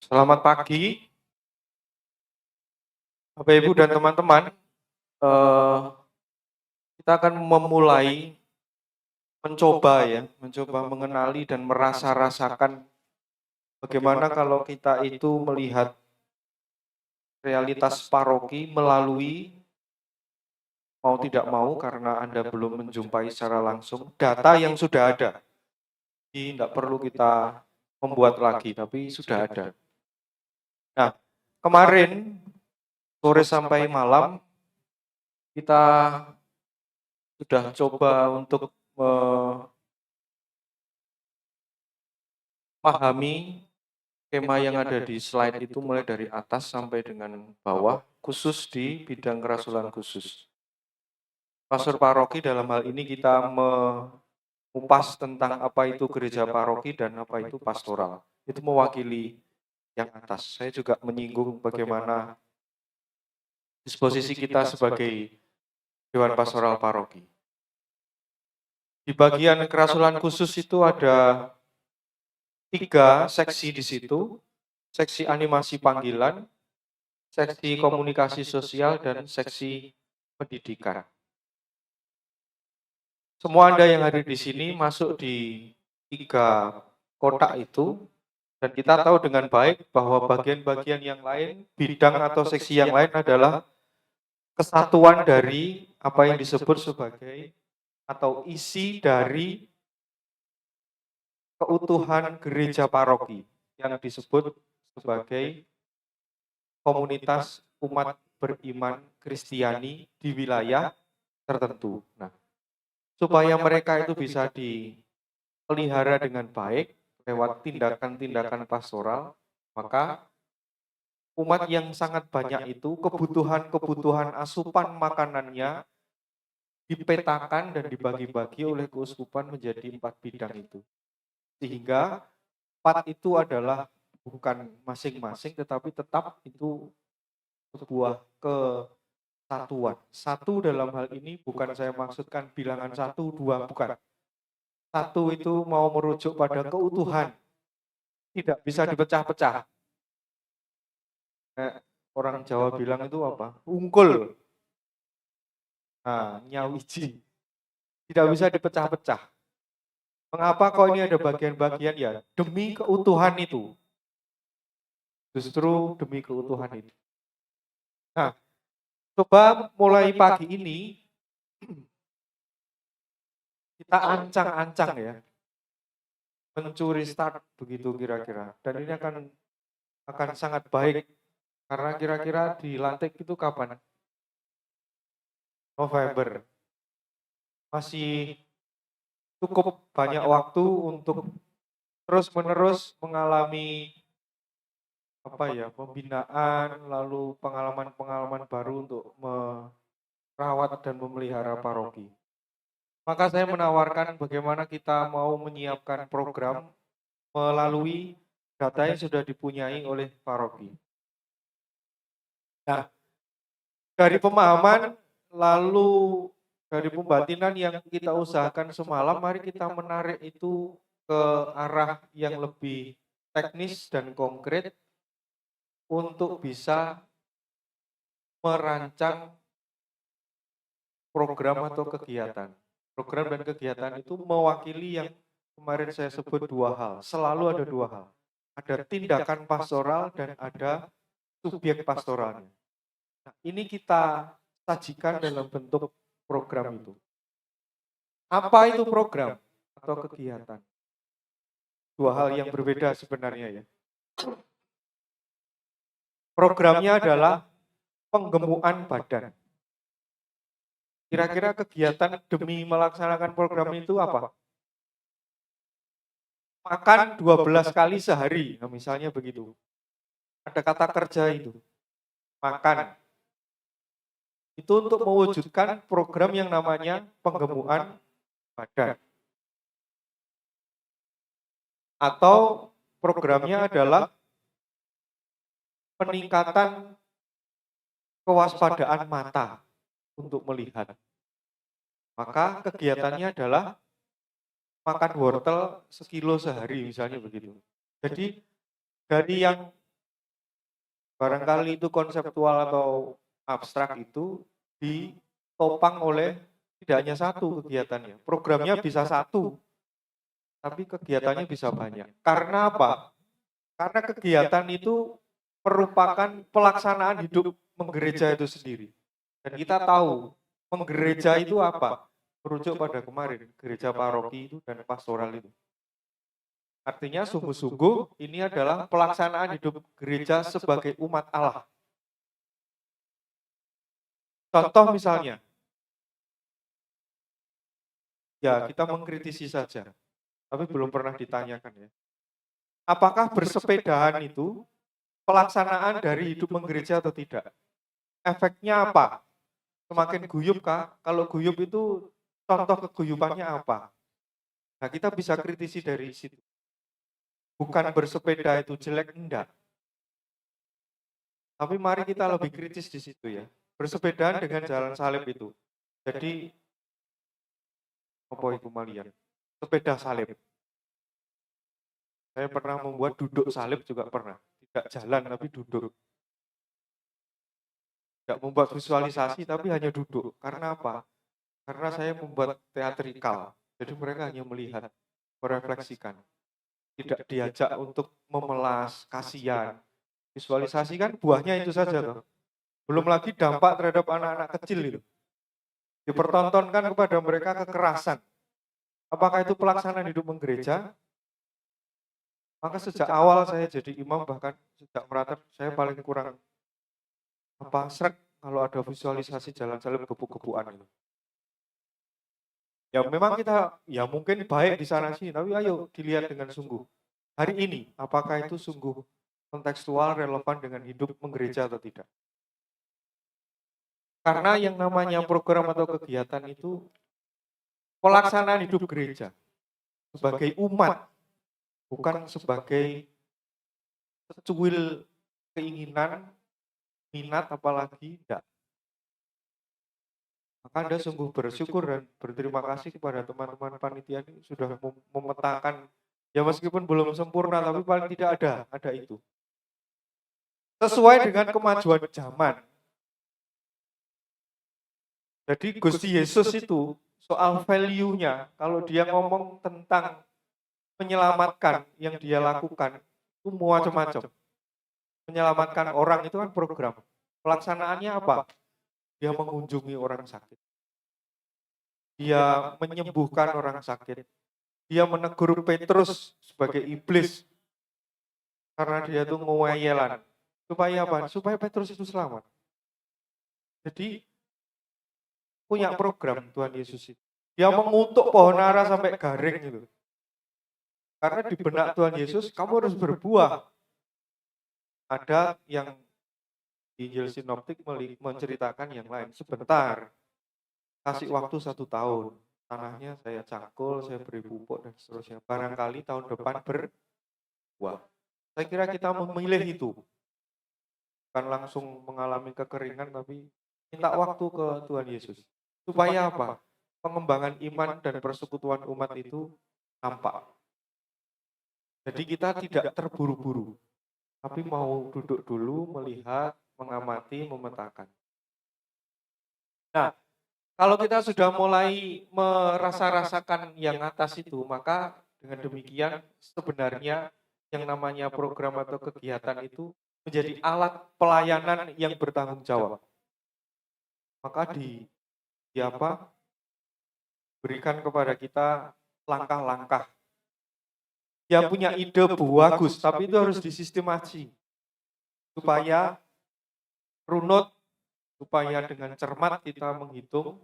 Selamat pagi, Bapak Ibu dan teman-teman. Eh, kita akan memulai mencoba mengenali dan merasa-rasakan bagaimana kalau kita itu melihat realitas paroki melalui mau tidak mau karena Anda belum menjumpai secara langsung data yang sudah ada. Jadi tidak perlu kita membuat lagi, tapi sudah ada. Nah, kemarin sore sampai malam kita sudah coba untuk memahami skema yang ada di slide itu mulai dari atas sampai dengan bawah, khusus di bidang kerasulan khusus. Pastor paroki dalam hal ini kita mengupas tentang apa itu gereja paroki dan apa itu pastoral. Itu mewakili yang atas. Saya juga menyinggung bagaimana disposisi kita sebagai Dewan Pastoral Paroki. Di bagian kerasulan khusus itu ada 3 seksi di situ, seksi animasi panggilan, seksi komunikasi sosial, dan seksi pendidikan. Semua Anda yang hadir di sini masuk di 3 kotak itu, dan kita tahu dengan baik bahwa bagian-bagian yang lain, bidang atau seksi yang lain adalah kesatuan dari apa yang disebut sebagai atau isi dari keutuhan gereja paroki yang disebut sebagai komunitas umat beriman Kristiani di wilayah tertentu. Nah, supaya mereka itu bisa dipelihara dengan baik lewat tindakan-tindakan pastoral, maka umat yang sangat banyak itu kebutuhan-kebutuhan asupan makanannya dipetakan dan dibagi-bagi oleh keuskupan menjadi 4 bidang itu. Sehingga 4 itu adalah bukan masing-masing tetapi tetap itu sebuah kesatuan. Satu dalam hal ini bukan saya maksudkan bilangan 1, 2, bukan. Satu itu mau merujuk pada keutuhan, tidak bisa dipecah-pecah. Orang Jawa bilang itu apa? Ungkul. Nah, nyawiji. Tidak bisa dipecah-pecah. Mengapa kok ini ada bagian-bagian ya? Demi keutuhan itu. Justru demi keutuhan itu. Nah, coba mulai pagi ini kita ancang-ancang ya. Mencuri start begitu kira-kira. Dan ini akan sangat baik karena kira-kira dilantik itu kapan? November. Masih cukup banyak waktu untuk terus-menerus mengalami pembinaan, lalu pengalaman-pengalaman baru untuk merawat dan memelihara paroki. Maka saya menawarkan bagaimana kita mau menyiapkan program melalui data yang sudah dipunyai oleh paroki. Nah, dari pemahaman lalu dari pembatinan yang kita usahakan semalam, mari kita menarik itu ke arah yang lebih teknis dan konkret untuk bisa merancang program atau kegiatan. Program dan kegiatan itu mewakili yang kemarin saya sebut 2 hal. Selalu ada 2 hal. Ada tindakan pastoral dan ada subjek pastoralnya. Nah, ini kita sajikan dalam bentuk program itu. Apa itu program atau kegiatan? 2 hal yang berbeda sebenarnya ya. Programnya adalah penggemukan badan. Kira-kira kegiatan demi melaksanakan program itu apa? Makan 12 kali sehari, nah, misalnya begitu. Ada kata kerja itu, makan. Itu untuk mewujudkan program yang namanya penggemukan badan. Atau programnya adalah peningkatan kewaspadaan mata untuk melihat. Maka kegiatannya adalah makan wortel sekilo sehari misalnya begitu. Jadi dari yang Barangkali itu konseptual atau abstrak itu ditopang oleh tidak hanya satu kegiatannya. Programnya bisa satu, tapi kegiatannya bisa banyak. Karena apa? Karena kegiatan itu merupakan pelaksanaan hidup menggereja itu sendiri. Dan kita tahu, menggereja itu apa? Merujuk pada kemarin, gereja paroki itu dan pastoral itu. Artinya sungguh-sungguh ini adalah pelaksanaan hidup gereja sebagai umat Allah. Contoh misalnya, ya kita mengkritisi saja, tapi belum pernah ditanyakan ya. Apakah bersepedaan itu pelaksanaan dari hidup menggereja atau tidak? Efeknya apa? Semakin guyup kah? Kalau guyup itu contoh keguyupannya apa? Nah, kita bisa kritisi dari situ. Bukan bersepeda itu jelek, enggak. Tapi mari kita lebih kritis di situ ya. Bersepedaan dengan jalan salib itu. Jadi, apa itu malian? Sepeda salib. Saya pernah membuat duduk salib juga pernah. Tidak jalan tapi duduk. Tidak membuat visualisasi tapi hanya duduk. Karena apa? Karena saya membuat teatrikal. Jadi mereka hanya melihat, merefleksikan. Tidak diajak untuk memelas, kasihan. Visualisasi kan buahnya itu saja toh. Belum lagi dampak terhadap anak-anak kecil itu. Dipertontonkan kepada mereka kekerasan. Apakah itu pelaksanaan hidup menggereja? Maka sejak awal saya jadi imam, bahkan sejak meratat saya paling kurang srek kalau ada visualisasi jalan salib gebu-gebuan itu. Ya memang kita, ya mungkin baik di sana sih, tapi ayo dilihat dengan sungguh. Hari ini, apakah itu sungguh kontekstual, relevan dengan hidup menggereja atau tidak? Karena yang namanya program atau kegiatan itu pelaksanaan hidup gereja sebagai umat, bukan sebagai secuil keinginan, minat, apalagi tidak. Maka Anda sungguh bersyukur dan berterima kasih kepada teman-teman panitia ini sudah memetakan, ya meskipun belum sempurna, tapi paling tidak ada itu. Sesuai dengan kemajuan zaman. Jadi Gusti Yesus itu soal value-nya, kalau dia ngomong tentang menyelamatkan yang dia lakukan, itu macam-macam. Menyelamatkan orang itu kan program. Pelaksanaannya apa? Dia mengunjungi orang sakit. Dia menyembuhkan orang sakit. Dia menegur Petrus sebagai iblis karena dia itu ngewayelan. Supaya apa? Supaya Petrus itu selamat. Jadi punya program Tuhan Yesus itu. Dia mengutuk pohon ara sampai garing gitu. Karena di benak Tuhan Yesus kamu harus berbuah. Ada yang di Injil Sinoptik menceritakan yang lain. Sebentar, kasih waktu 1 tahun. Tanahnya saya cangkul, saya beri pupuk dan seterusnya. Barangkali tahun depan berbuah. Saya kira kita memilih itu. Bukan langsung mengalami kekeringan, tapi minta waktu ke Tuhan Yesus. Supaya apa? Pengembangan iman dan persekutuan umat itu nampak. Jadi kita tidak terburu-buru, tapi mau duduk dulu, melihat, mengamati, memetakan. Nah, kalau kita sudah mulai merasa-rasakan yang atas itu, maka dengan demikian sebenarnya yang namanya program atau kegiatan itu menjadi alat pelayanan yang bertanggung jawab. Maka berikan kepada kita langkah-langkah. Dia punya ide bagus, tapi itu harus disistemasi. Supaya runut, supaya dengan cermat kita menghitung,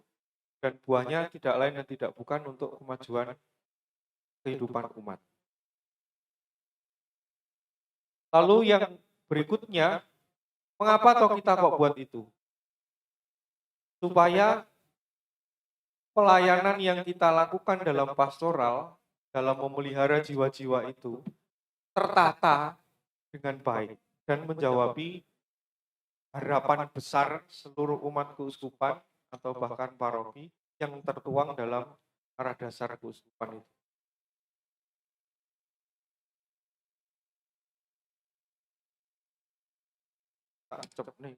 dan buahnya tidak lain dan tidak bukan untuk kemajuan kehidupan umat. Lalu yang berikutnya, mengapa toh kita kok buat itu? Supaya pelayanan yang kita lakukan dalam pastoral, dalam memelihara jiwa-jiwa itu, tertata dengan baik dan menjawabi harapan besar seluruh umat keuskupan atau bahkan paroki yang tertuang dalam arah dasar keuskupan itu. Tak cep nih.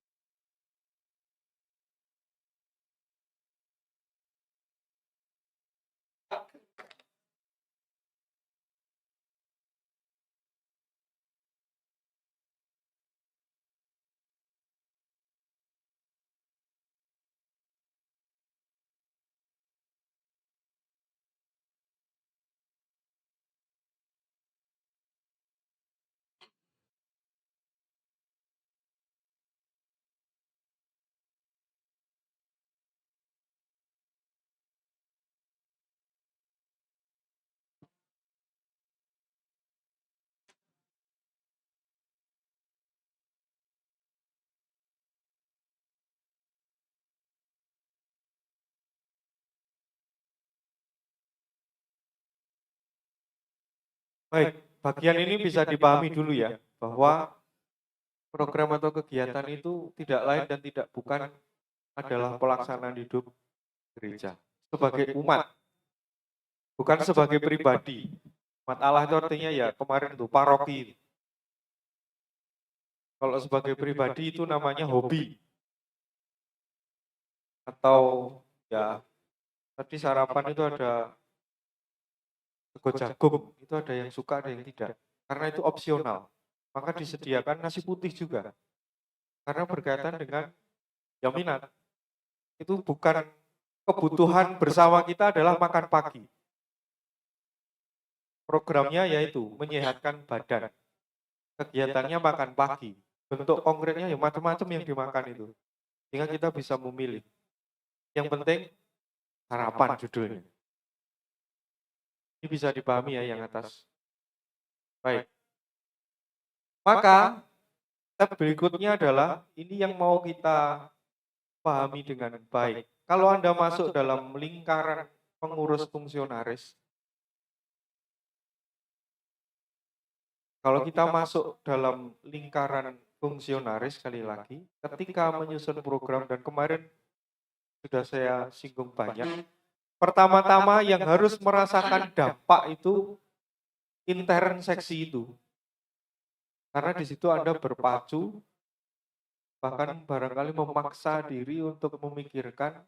Baik, bagian ini bisa dipahami dulu ya, bahwa program atau kegiatan itu tidak lain dan tidak bukan adalah pelaksanaan hidup gereja sebagai umat, bukan sebagai pribadi. Umat Allah itu artinya ya kemarin itu paroki. Kalau sebagai pribadi itu namanya hobi. Atau ya tadi sarapan itu ada sego jagung, itu ada yang suka ada yang tidak. Karena itu opsional. Maka disediakan nasi putih juga. Karena berkaitan dengan ya minat. Itu bukan kebutuhan bersama kita adalah makan pagi. Programnya yaitu menyehatkan badan. Kegiatannya makan pagi. Bentuk konkretnya ya macam-macam yang dimakan itu. Sehingga kita bisa memilih. Yang penting sarapan judulnya. Ini bisa dipahami ya yang atas. Baik. Maka step berikutnya adalah ini yang mau kita pahami dengan baik. Kalau Anda masuk dalam lingkaran pengurus fungsionaris, kalau kita masuk dalam lingkaran fungsionaris sekali lagi, ketika menyusun program dan kemarin sudah saya singgung banyak, pertama-tama yang harus merasakan dampak itu intern seksi itu. Karena di situ Anda berpacu, bahkan barangkali memaksa diri untuk memikirkan,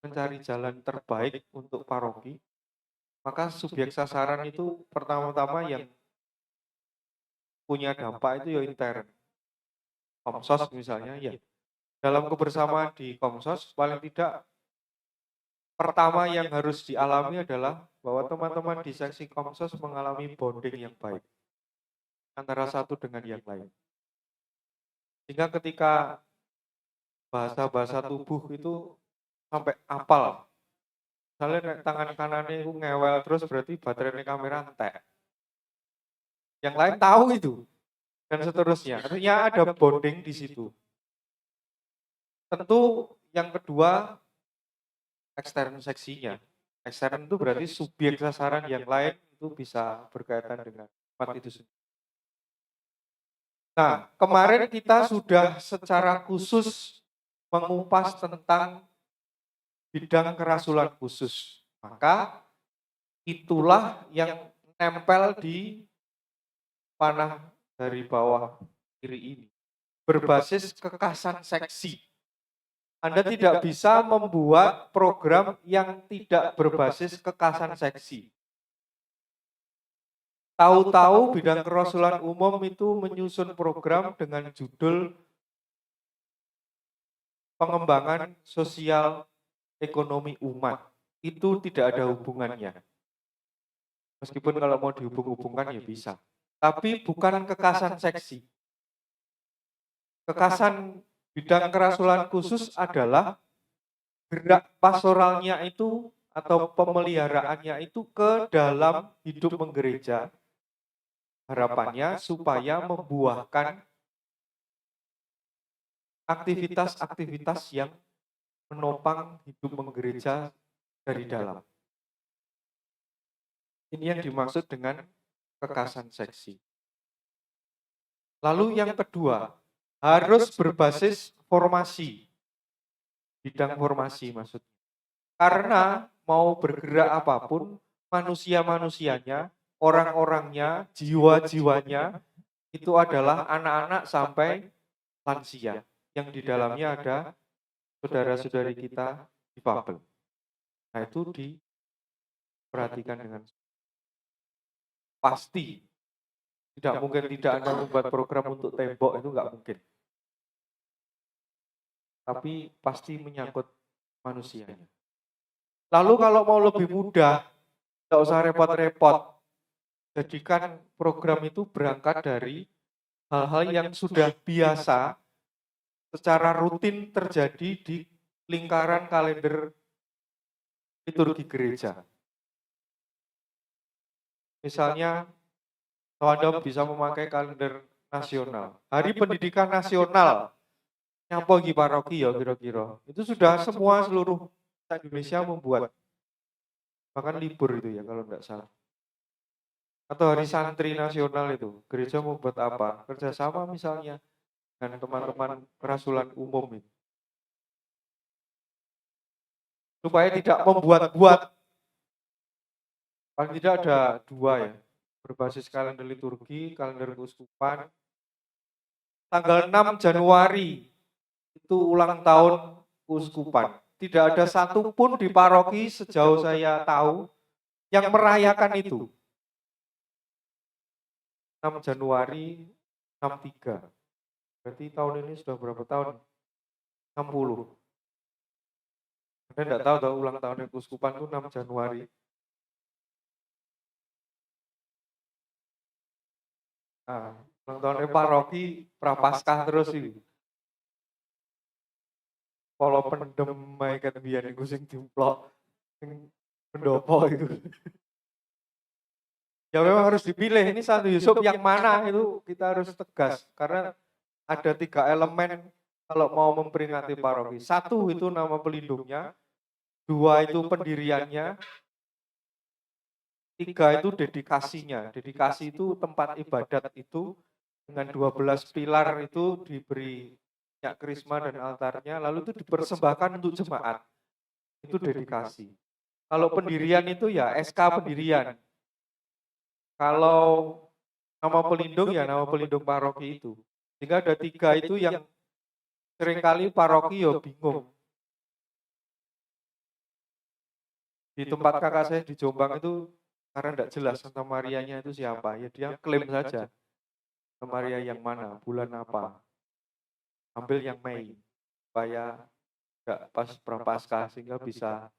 mencari jalan terbaik untuk paroki. Maka subjek sasaran itu pertama-tama yang punya dampak itu ya intern. Komsos misalnya, ya. Dalam kebersamaan di Komsos, paling tidak pertama yang harus dialami adalah bahwa teman-teman di seksi Komsos mengalami bonding yang baik antara satu dengan yang lain. Sehingga ketika bahasa-bahasa tubuh itu sampai apal. Misalnya tangan kanannya itu ngewel terus berarti baterainya kamera entek. Yang lain tahu itu. Dan seterusnya. Artinya ada bonding di situ. Tentu yang kedua, ekstern seksinya. Ekstern itu berarti subjek sasaran yang lain itu bisa berkaitan dengan umat itu sendiri. Nah, kemarin kita sudah secara khusus mengupas tentang bidang kerasulan khusus. Maka itulah yang nempel di panah dari bawah kiri ini. Berbasis kekasan seksi. Anda tidak bisa membuat program yang tidak berbasis kekasan seksi. Tahu-tahu bidang kerasulan umum itu menyusun program dengan judul pengembangan sosial ekonomi umat. Itu tidak ada hubungannya. Meskipun kalau mau dihubung-hubungkan ya bisa. Tapi bukan kekasan seksi. Kekasan bidang kerasulan khusus adalah gerak pastoralnya itu atau pemeliharaannya itu ke dalam hidup menggereja. Harapannya supaya membuahkan aktivitas-aktivitas yang menopang hidup menggereja dari dalam. Ini yang dimaksud dengan kekasan seksi. Lalu yang kedua, harus berbasis formasi. Bidang formasi maksudnya. Karena mau bergerak apapun, manusia-manusianya, orang-orangnya, jiwa-jiwanya, itu adalah anak-anak sampai lansia yang di dalamnya ada saudara-saudari kita difabel. Nah, itu diperhatikan dengan pasti. Tidak mungkin tidak Anda membuat program untuk tembok, itu nggak mungkin. Tapi pasti menyangkut manusianya. Lalu kalau mau lebih mudah, nggak usah repot-repot. Jadikan program itu berangkat dari hal-hal yang sudah biasa secara rutin terjadi di lingkaran kalender liturgi gereja. Misalnya, Anda bisa memakai kalender nasional. Hari Pendidikan Nasional, nyapa di paroki ya kira-kira. Itu sudah semua seluruh Indonesia membuat. Bahkan libur itu ya kalau tidak salah. Atau Hari Santri Nasional itu, gereja membuat apa? Kerjasama misalnya dengan teman-teman kerasulan umum itu. Supaya tidak membuat-buat. Paling tidak ada 2 ya, berbasis kalender liturgi, kalender keuskupan. Tanggal 6 Januari itu ulang tahun keuskupan. Tidak ada satupun di paroki sejauh saya tahu yang merayakan itu. 6 Januari 63. Berarti tahun ini sudah berapa tahun? 60. Anda tidak tahu ulang tahun keuskupan itu 6 Januari. Nah, ulang tahun paroki Prapaskah terus itu. Kalau pendem maikat biyen iku sing dimplok sing pendopo itu. Ya memang harus dipilih, ini Santo Yusuf yang mana itu kita harus tegas. Karena ada 3 elemen kalau mau memperingati paroki. 1 itu nama pelindungnya, 2 itu pendiriannya, 3 itu dedikasinya. Dedikasi itu tempat ibadat itu dengan 12 pilar itu diberi minyak krisma dan altarnya, lalu itu dipersembahkan untuk jemaat. Itu dedikasi. Kalau pendirian itu ya SK pendirian. Kalau nama pelindung ya nama pelindung paroki itu. Sehingga ada 3 itu yang seringkali paroki ya bingung. Di tempat kakak saya di Jombang itu karena tidak jelas Santa Marianya itu siapa. Ya dia klaim saja. Santa Maria yang mana, bulan apa. Ambil yang Mei. Supaya tidak pas Prapaskah sehingga bisa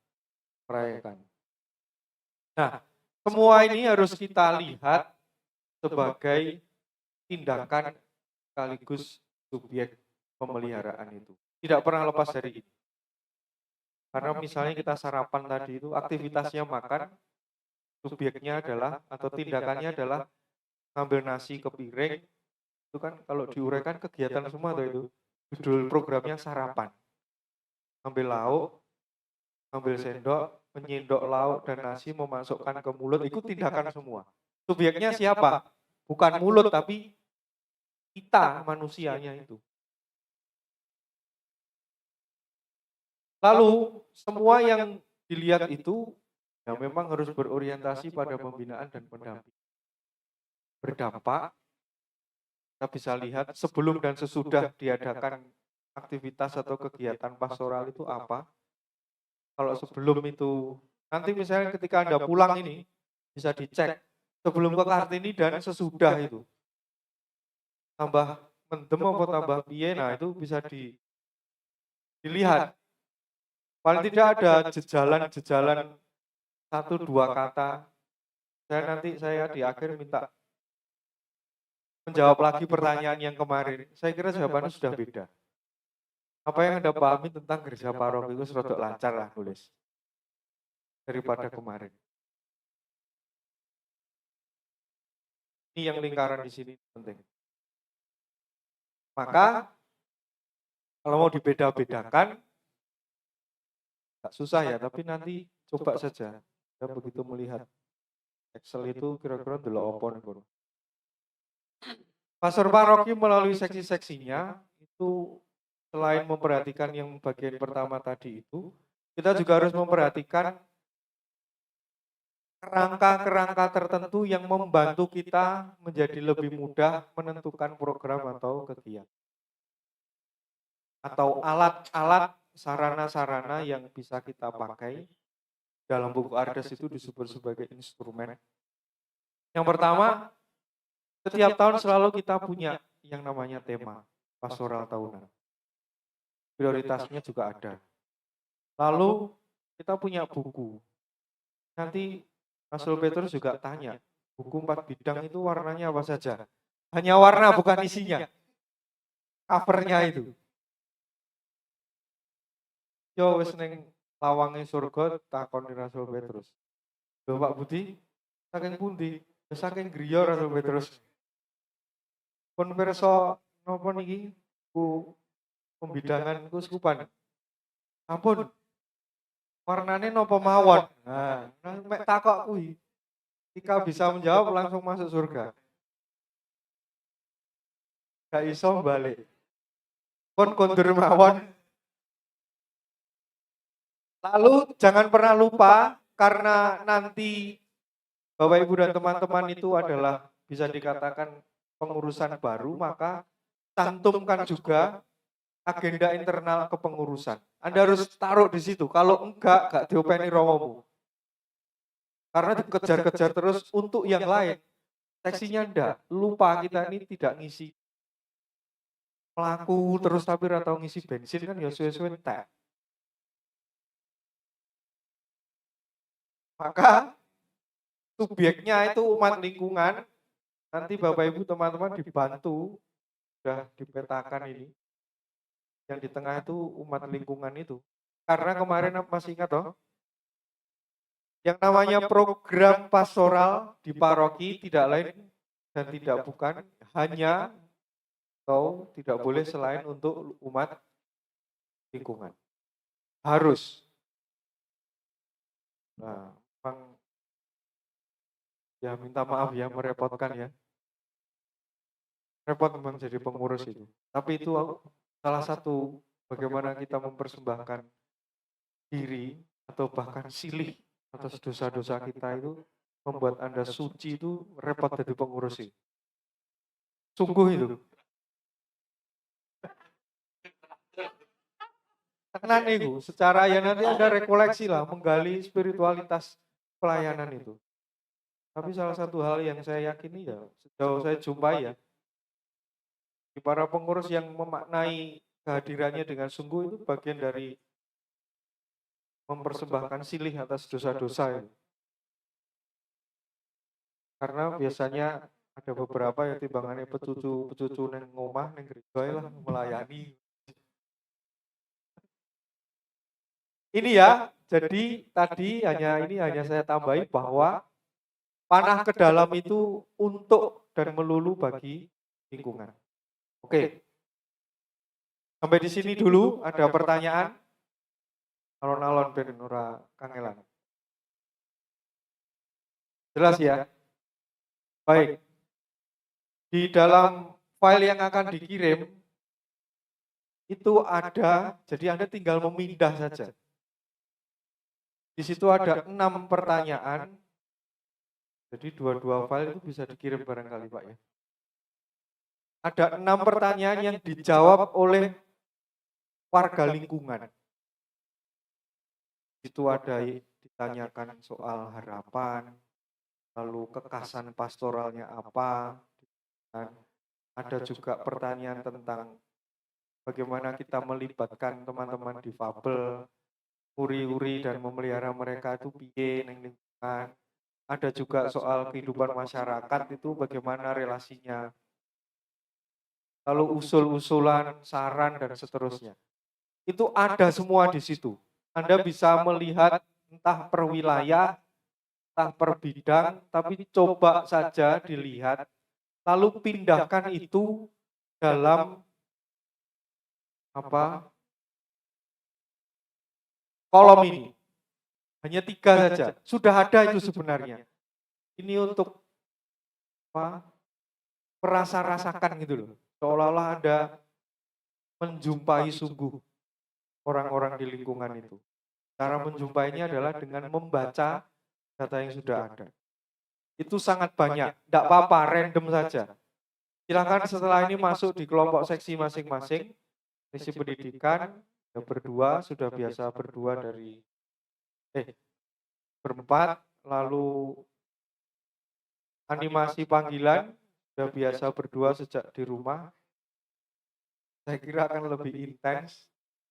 merayakan. Nah, semua ini harus kita lihat sebagai tindakan sekaligus subjek pemeliharaan itu. Tidak pernah lepas dari itu. Karena misalnya kita sarapan tadi itu aktivitasnya makan, subjeknya adalah atau tindakannya adalah ngambil nasi ke piring, itu kan kalau diuraikan kegiatan semua tuh itu. Judul programnya sarapan. Ngambil lauk, ngambil sendok, menyendok lauk dan nasi memasukkan ke mulut, itu tindakan semua. Subjeknya siapa? Bukan mulut tapi kita manusianya itu. Lalu semua yang dilihat itu ya memang harus berorientasi pada pembinaan dan pendampingan. Berdampak, kita bisa lihat sebelum dan sesudah diadakan aktivitas atau kegiatan pastoral itu apa. Kalau sebelum itu, nanti misalnya ketika Anda pulang ini, bisa dicek sebelum ke Kartini dan sesudah itu. Tambah mendem atau tambah piye, nah itu bisa dilihat. Paling tidak ada jejalan-jejalan 1-2 kata. Saya di akhir minta menjawab lagi pertanyaan yang kemarin. Saya kira jawabannya sudah beda. Apa yang Anda pahami tentang gereja paroki itu sedikit lancar lah nulis daripada kemarin. Ini yang lingkaran di sini penting. Maka kalau mau dibeda-bedakan, susah ya, tapi nanti coba saja. Kita begitu melihat Excel itu kira-kira delok apa nih. Pastor paroki melalui seksi-seksinya itu selain memperhatikan yang bagian pertama tadi itu, kita juga harus memperhatikan kerangka-kerangka tertentu yang membantu kita menjadi lebih mudah menentukan program atau kegiatan. atau alat-alat sarana-sarana yang bisa kita pakai. Dalam buku Ardes itu disebut sebagai instrumen. Yang pertama, setiap tahun selalu kita punya yang namanya tema pastoral tahunan. Prioritasnya juga ada. Lalu kita punya buku. Nanti Rasul Petrus juga tanya, buku 4 bidang itu warnanya apa saja? Hanya warna bukan isinya. Covernya itu. Yo wis ning lawange surga takon Rasul Petrus. Lho Pak Budi, saking pundi? Saking griya Rasul Petrus. Pun pirsa napa niki ku pembidangan kuskupan. Ampun. Warnane napa mawon? Nah, mek takok kuwi. Jika bisa menjawab langsung masuk surga. Gak iso balik. Pun kondur mawon. Lalu jangan pernah lupa karena nanti Bapak Ibu dan teman-teman itu adalah bisa dikatakan pengurusan baru, maka cantumkan juga agenda internal kepengurusan. Anda harus taruh di situ. Kalau enggak, gak diopeni romomu. Karena dikejar-kejar terus untuk yang lain. Seksinya enggak. Lupa kita ini tidak ngisi pelaku terus tapi atau ngisi bensin kan ya suwe-suwe entek. Maka subjeknya itu umat lingkungan. Nanti Bapak Ibu teman-teman dibantu sudah dipetakan ini. Yang di tengah itu umat lingkungan itu. Karena kemarin masih ingat toh? Yang namanya program pastoral di paroki tidak lain dan tidak bukan hanya atau tidak boleh selain untuk umat lingkungan. Harus. Nah, memang ya minta maaf ya merepotkan ya. Repot memang jadi pengurus itu. Tapi itu salah satu bagaimana kita mempersembahkan diri atau bahkan silih atas dosa-dosa kita itu membuat Anda suci itu repot jadi pengurus itu. Sungguh itu. Tenan itu, secara ya nanti Anda rekoleksi lah, menggali spiritualitas pelayanan itu. Tapi salah satu hal yang saya yakini ya, sejauh saya jumpai ya, di para pengurus yang memaknai kehadirannya dengan sungguh itu bagian dari mempersembahkan silih atas dosa-dosa itu. Karena biasanya ada beberapa yang timbangannya pecucu neng ngomah neng gereja lah melayani. Ini ya, jadi tadi hanya saya tambahi bahwa panah ke dalam itu untuk dan melulu bagi lingkungan. Oke. Sampai di sini dulu ada pertanyaan. Alon-alon ben ora kangelan. Jelas ya? Baik. Di dalam file yang akan dikirim itu ada, jadi Anda tinggal memindah saja. Di situ ada 6 pertanyaan. Jadi dua-dua file itu bisa dikirim barangkali Pak ya. Ada 6 pertanyaan yang dijawab oleh warga lingkungan. Itu ada ditanyakan soal harapan, lalu kekasan pastoralnya apa, dan ada juga pertanyaan tentang bagaimana kita melibatkan teman-teman difabel, uri-uri dan memelihara mereka itu piye neng lingkungan. Ada juga soal kehidupan masyarakat itu bagaimana relasinya. Lalu usul-usulan, saran dan seterusnya. Itu ada semua di situ. Anda bisa melihat entah per wilayah, entah per bidang, tapi coba saja dilihat, lalu pindahkan itu dalam kolom ini. Hanya 3 saja. Sudah ada itu sebenarnya. Ini untuk perasa-rasakan gitu loh. Seolah-olah Anda menjumpai sungguh orang-orang di lingkungan itu. Cara menjumpainya adalah dengan membaca data yang sudah ada. Itu sangat banyak, tidak apa-apa, random saja. Silakan setelah ini masuk di kelompok seksi masing-masing, Sesi pendidikan ya berdua, sudah biasa berdua dari berempat, lalu animasi panggilan sudah biasa berdua sejak di rumah. Saya kira akan lebih intens.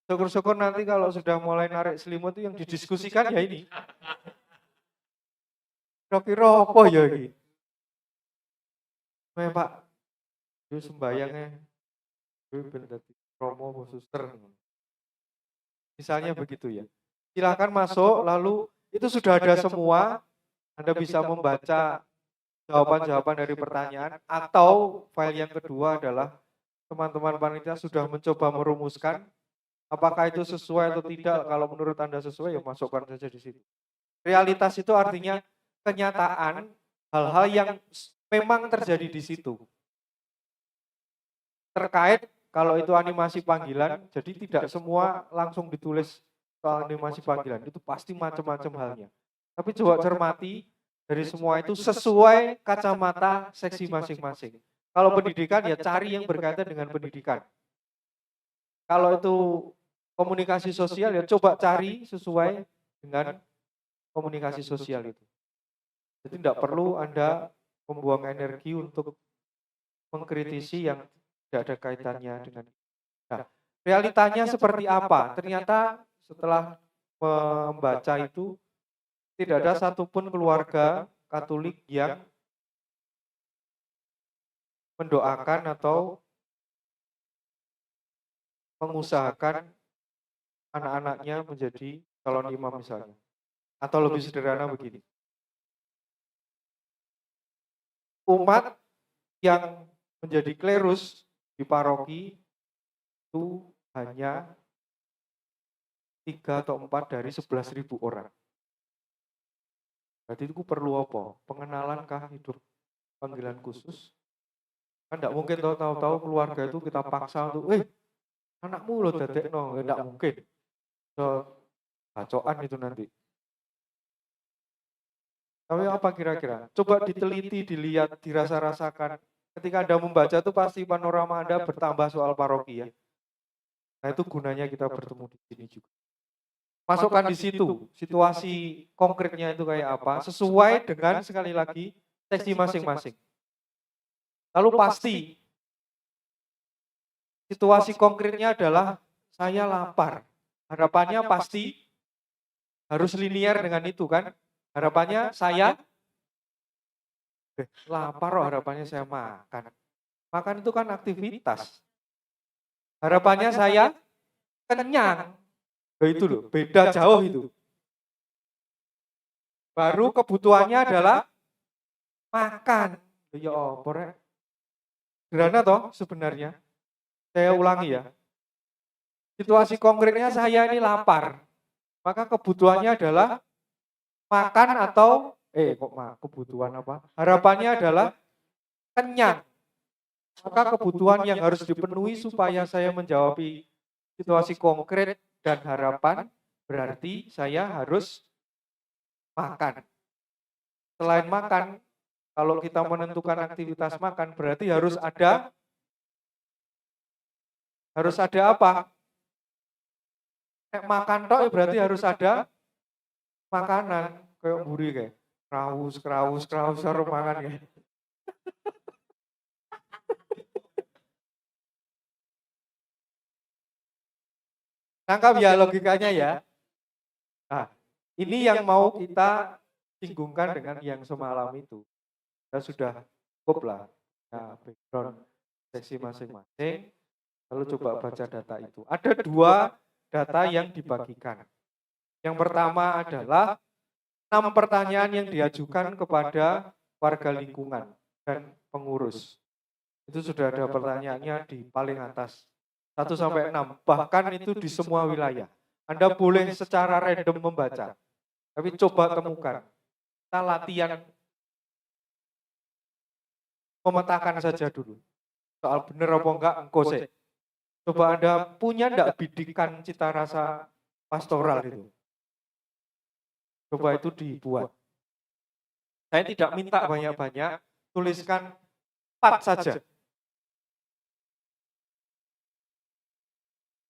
Syukur-syukur nanti kalau sudah mulai narik selimut itu yang didiskusikan ya ini. Kira-kira apa ya ini? Pak, itu sembayangnya promo suster. Misalnya begitu ya. Silakan masuk, lalu itu sudah ada semua. Anda bisa membaca jawaban-jawaban dari pertanyaan, atau file yang kedua adalah teman-teman panitia sudah mencoba merumuskan apakah itu sesuai atau tidak. Kalau menurut Anda sesuai, ya masukkan saja di situ. Realitas itu artinya kenyataan hal-hal yang memang terjadi di situ. Terkait kalau itu animasi panggilan, jadi tidak semua langsung ditulis soal animasi panggilan, itu pasti macam-macam halnya. Tapi coba cermati dari semua itu sesuai kacamata seksi masing-masing. Kalau pendidikan ya cari yang berkaitan dengan pendidikan. Kalau itu komunikasi sosial ya coba cari sesuai dengan komunikasi sosial itu. Jadi tidak perlu Anda membuang energi untuk mengkritisi yang tidak ada kaitannya dengan. Nah, realitanya seperti apa? Ternyata setelah membaca itu tidak ada satupun keluarga Katolik yang mendoakan atau mengusahakan anak-anaknya menjadi calon imam misalnya. Atau lebih sederhana begini. Umat yang menjadi klerus di paroki itu hanya 3 atau 4 dari 11.000 orang. Berarti itu perlu apa? Pengenalan kah hidup panggilan khusus? Kan tidak mungkin tahu-tahu keluarga itu kita paksa untuk, anakmu lo dadekno, tidak mungkin. So, bacokan itu nanti. Tapi apa kira-kira? Coba diteliti, dilihat, dirasa-rasakan. Ketika Anda membaca itu pasti panorama Anda bertambah soal paroki ya. Nah itu gunanya kita bertemu di sini juga. Masukkan di situ, situasi konkretnya itu kayak apa, sesuai dengan sekali lagi seksi masing-masing. Lalu pasti, situasi konkretnya adalah saya lapar. Harapannya pasti harus linear dengan itu kan. Harapannya saya lapar, harapannya saya makan. Makan itu kan aktivitas. Harapannya saya kenyang. Itu loh, beda jauh itu. Baru kebutuhannya adalah makan. Ya apa, sederhana toh sebenarnya. Saya ulangi ya. Situasi konkretnya saya ini lapar. Maka kebutuhannya adalah makan atau kebutuhan apa? Harapannya adalah kenyang. Maka kebutuhan yang harus dipenuhi supaya saya menjawab situasi konkret dan harapan berarti saya harus makan. Selain makan, kalau kita menentukan aktivitas makan berarti harus ada apa? Makan toh berarti harus ada makanan kayak mburi kayak kraus harus makan kayak. Tangkap ya logikanya ya. Nah, ini yang mau kita singgungkan dengan yang semalam itu. Kita sudah cukup lah ya, background seksi masing-masing. Lalu coba baca data itu. Ada 2 data yang dibagikan. Yang pertama adalah 6 pertanyaan yang diajukan kepada warga lingkungan dan pengurus. Itu sudah ada pertanyaannya di paling atas. 1 sampai 6, bahkan itu di semua wilayah. Anda boleh secara random membaca, tapi coba temukan. Kita latihan memetakan saja dulu. Soal benar apa enggak, engkau sih. Coba Anda punya enggak bidikan cita rasa pastoral itu. Coba itu dibuat. Saya tidak minta banyak-banyak, tuliskan 4 saja.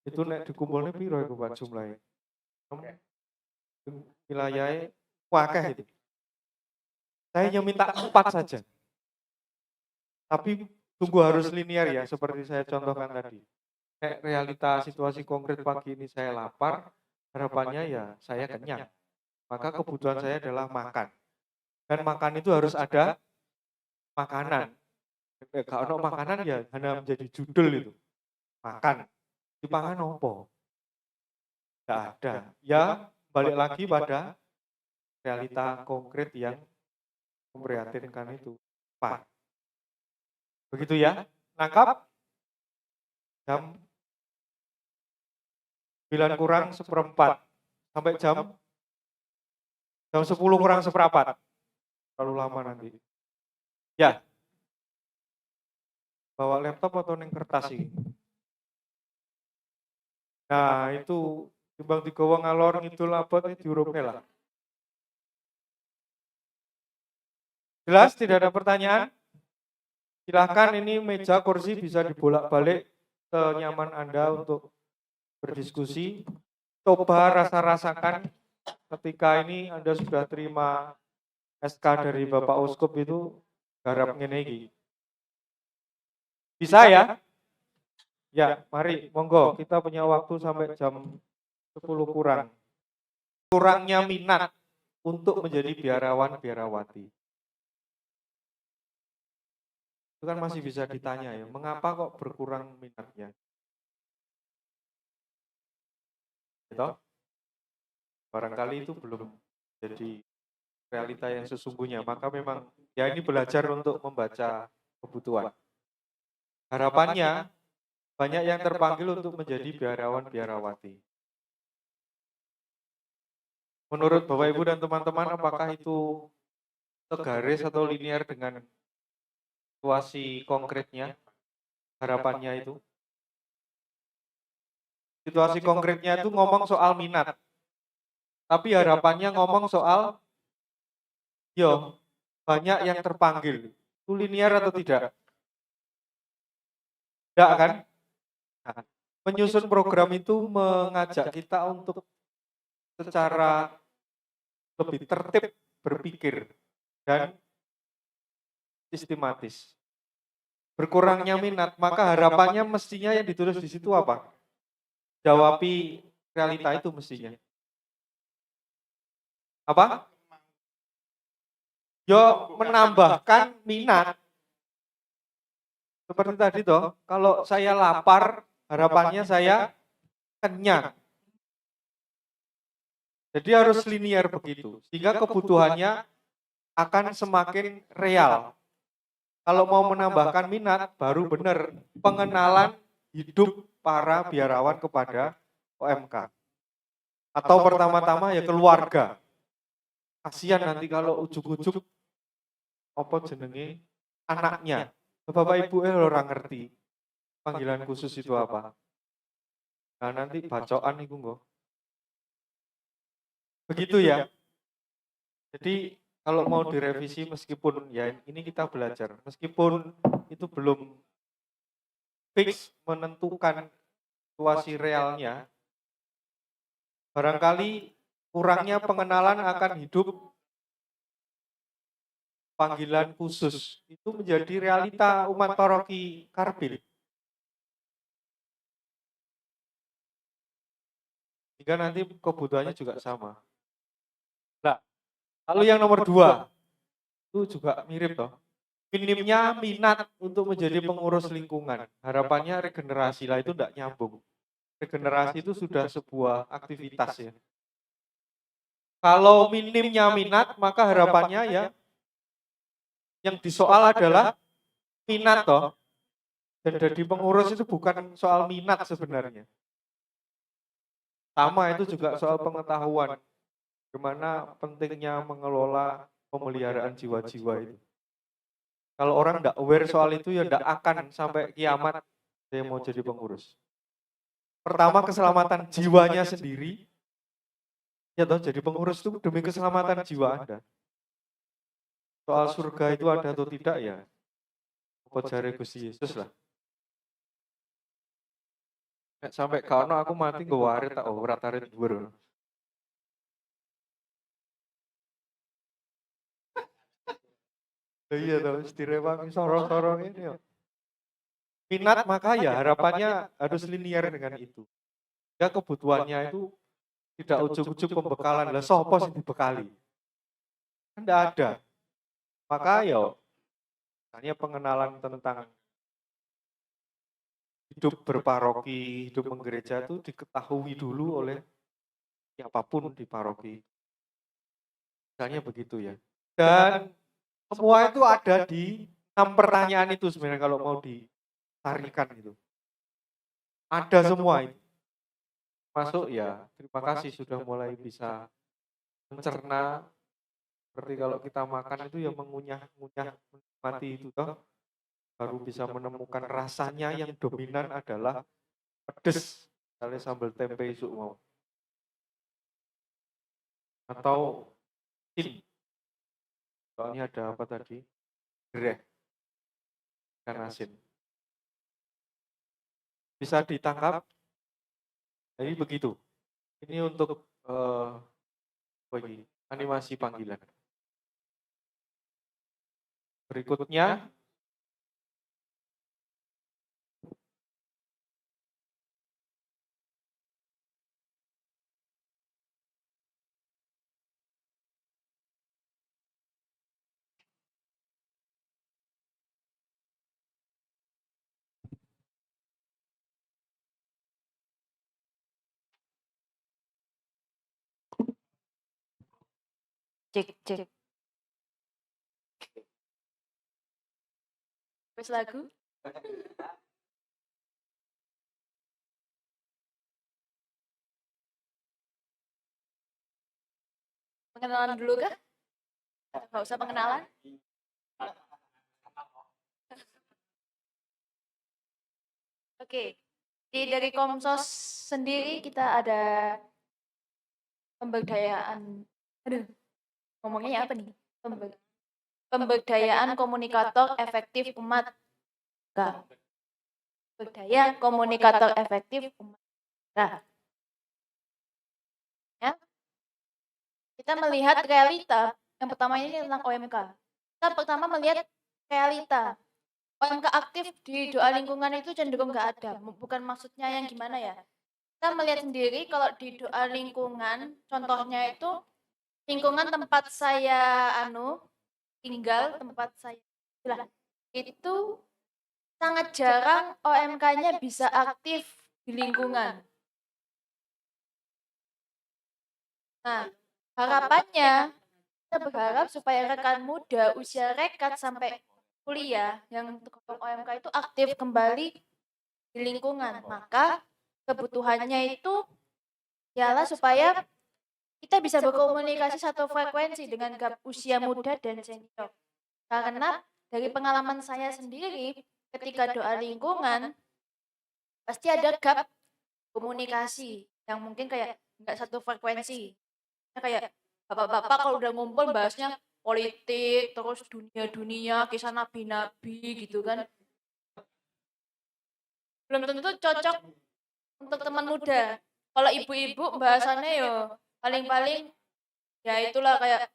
Itu nek dikumpulnya piro iku Pak jumlahnya? Wilayahnya wakeh itu. Saya hanya minta 4 saja. Tapi tunggu harus linear ya, seperti saya contohkan tadi. Nek realita situasi konkret pagi ini saya lapar, harapannya ya saya kenyang. Maka kebutuhan saya adalah makan. Dan makan itu harus ada makanan. Kalau makanan ya hanya menjadi judul itu. Makan. Dipangan opo? Tidak ada. Ya balik lagi pada realita konkret yang memprihatinkan itu. Pak. Begitu ya. Nangkap? Jam 9 kurang seperempat. Sampai jam 10 kurang seperempat. Terlalu lama nanti. Ya. Bawa laptop atau neng kertas ini? Nah itu timbang digawa ngalor ngidul abot ini diurupe lah. Jelas tidak ada pertanyaan? Silahkan ini meja kursi bisa dibolak-balik senyaman Anda untuk berdiskusi. Coba rasa-rasakan ketika ini Anda sudah terima SK dari Bapak Uskup itu garap ngene iki. Bisa ya? Ya, mari monggo kita punya waktu sampai jam 10 kurang. Kurangnya minat untuk menjadi biarawan biarawati. Itu kan masih bisa ditanya ya, mengapa kok berkurang minatnya? Gitu? Barangkali itu belum jadi realita yang sesungguhnya, maka memang ya ini belajar untuk membaca kebutuhan. Harapannya banyak yang terpanggil untuk menjadi biarawan biarawati. Menurut Bapak Ibu dan teman-teman, apakah itu segaris atau linear dengan situasi konkretnya? Harapannya itu? Situasi konkretnya itu ngomong soal minat. Tapi harapannya ngomong soal, yo, banyak yang terpanggil. Itu linear atau tidak? Tidak kan? Nah, menyusun program itu mengajak kita untuk secara lebih tertib berpikir dan sistematis. Berkurangnya minat, maka harapannya mestinya yang ditulis di situ apa? Jawabi realita itu mestinya. Apa? Yo menambahkan minat. Seperti tadi toh, kalau saya lapar, harapannya saya kenyang. Jadi harus linear begitu, sehingga kebutuhannya akan semakin real. Kalau mau menambahkan minat, baru benar pengenalan hidup para biarawan kepada OMK. Atau pertama-tama ya keluarga. Kasihan nanti kalau ujuk-ujuk apa jenenge anaknya. Bapak Ibu orang ngerti panggilan khusus itu apa. Nah nanti bacokan itu enggak. Begitu ya. Jadi kalau mau direvisi meskipun ya ini kita belajar, meskipun itu belum fix menentukan situasi realnya, barangkali kurangnya pengenalan akan hidup panggilan khusus itu menjadi realita umat paroki Karpil. Sehingga nanti kebutuhannya juga sama. Nah, lalu yang nomor 2, itu juga mirip toh. Minimnya minat untuk menjadi pengurus lingkungan. Harapannya regenerasi lah itu tidak nyambung. Regenerasi itu sudah sebuah aktivitas ya. Kalau minimnya minat, maka harapannya ya yang disoal adalah minat toh. Dan jadi pengurus itu bukan soal minat sebenarnya. Sama itu juga soal pengetahuan. Bagaimana pentingnya mengelola pemeliharaan jiwa-jiwa itu. Kalau orang tidak aware soal itu ya tidak akan sampai kiamat saya mau jadi pengurus. Pertama keselamatan jiwanya sendiri. Ya toh jadi pengurus itu demi keselamatan jiwa Anda. Soal surga itu ada atau tidak ya. Apa jare Gusti Yesus lah. Nek sampai gak ono aku mati nggo warit tak ora tarik dhuwur. Iya toh, wis direwangi sorong-sorong ini yo. Minat maka ya harapannya harus linear dengan itu. Ya kebutuhannya itu tidak ujug-ujug pembekalan. Lah sopo sing dibekali? Kan enggak ada. Maka ya hanya pengenalan tentang hidup berparoki, hidup menggereja itu diketahui dulu oleh siapapun di paroki. Misalnya begitu ya. Dan semua itu ada di 6 pertanyaan itu sebenarnya kalau mau ditarikan gitu. Ada semua itu. Masuk ya, terima kasih sudah mulai bisa mencerna. Seperti kalau kita makan itu ya mengunyah-ngunyah menikmati itu toh. Baru bisa menemukan rasanya yang dominan adalah pedes. Misalnya sambal tempe isu mau. Atau sin. Soalnya ada apa tadi? Gereh. Ikan asin. Bisa ditangkap. Jadi begitu. Ini untuk animasi panggilan. Berikutnya Cek. Wes lagu? Pengenalan dulu kah? Nggak usah pengenalan? Oke. Dari Komsos sendiri kita ada pemberdayaan. Aduh, ngomongnya apa nih? Pemberdayaan komunikator efektif umat. Pemberdayaan komunikator efektif umat. Nah, ya. Kita melihat realita. Yang pertama ini tentang OMK. Kita pertama melihat realita. OMK aktif di doa lingkungan itu cenderung nggak ada. Bukan maksudnya yang gimana ya. Kita melihat sendiri kalau di doa lingkungan, contohnya itu lingkungan tempat saya tinggal, tempat saya itu sangat jarang OMK-nya bisa aktif di lingkungan. Nah, harapannya kita berharap supaya rekan muda usia rekat sampai kuliah yang tergolong OMK itu aktif kembali di lingkungan. Maka kebutuhannya itu ialah supaya kita bisa berkomunikasi satu frekuensi dengan gap usia muda dan senior. Karena dari pengalaman saya sendiri, ketika doa lingkungan, pasti ada gap komunikasi yang mungkin kayak nggak satu frekuensi. Kayak bapak-bapak kalau udah ngumpul bahasnya politik, terus dunia-dunia, kisah nabi-nabi gitu kan. Belum tentu cocok untuk teman muda. Kalau ibu-ibu bahasannya yo paling-paling ya itulah kayak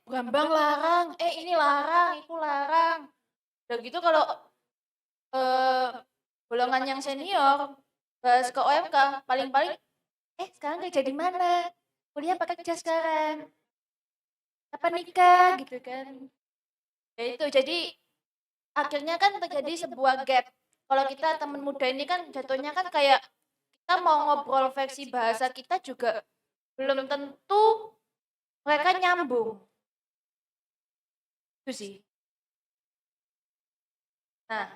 Bambang larang, ini larang, itu larang. Udah gitu kalau golongan yang senior bahas ke OMK paling-paling sekarang kerja di mana? Kuliah apa kerja sekarang? Apa nikah gitu kan? Ya itu jadi akhirnya kan terjadi sebuah gap. Kalau kita teman muda ini kan jatuhnya kan kayak kita mau ngobrol versi bahasa kita juga belum tentu mereka nyambung. Itu sih. Nah,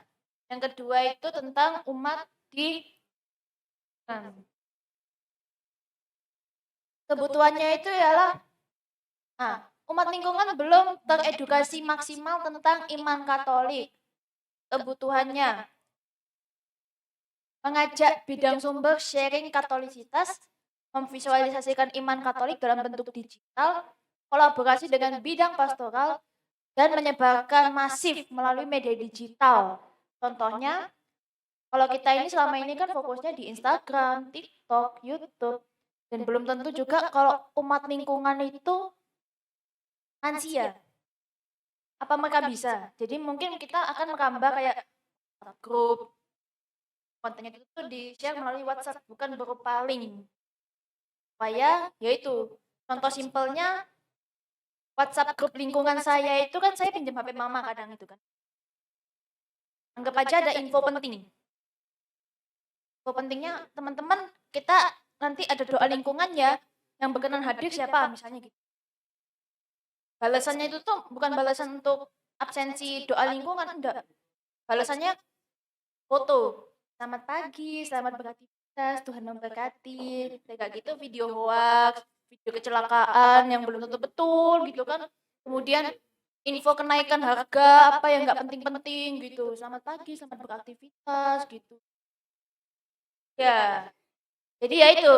yang kedua itu tentang umat di kebutuhannya itu ialah umat lingkungan belum teredukasi maksimal tentang iman Katolik. Kebutuhannya mengajak bidang sumber sharing katolisitas, memvisualisasikan iman Katolik dalam bentuk digital, kolaborasi dengan bidang pastoral, dan menyebarkan masif melalui media digital. Contohnya, Kalau kita ini selama ini kan fokusnya di Instagram, TikTok, YouTube, dan belum tentu juga kalau umat lingkungan itu lansia, apa mereka bisa. Jadi mungkin kita akan merambah kayak WhatsApp grup, konten itu tuh di-share melalui WhatsApp, bukan berupa link. Supaya, yaitu, contoh simpelnya WhatsApp grup lingkungan saya itu kan saya pinjam HP mama kadang itu kan. Anggap aja ada info penting. Info pentingnya teman-teman kita nanti ada doa lingkungan ya, yang berkenan hadir siapa misalnya gitu. Balasannya itu tuh bukan balasan untuk absensi doa lingkungan, enggak. Balasannya foto. Selamat pagi, selamat beraktivitas, Tuhan memberkati. Kayak gitu video hoax, video kecelakaan yang belum tentu betul gitu kan. Kemudian info kenaikan harga apa yang nggak penting-penting gitu. Selamat pagi, selamat beraktivitas gitu. Ya, jadi ya itu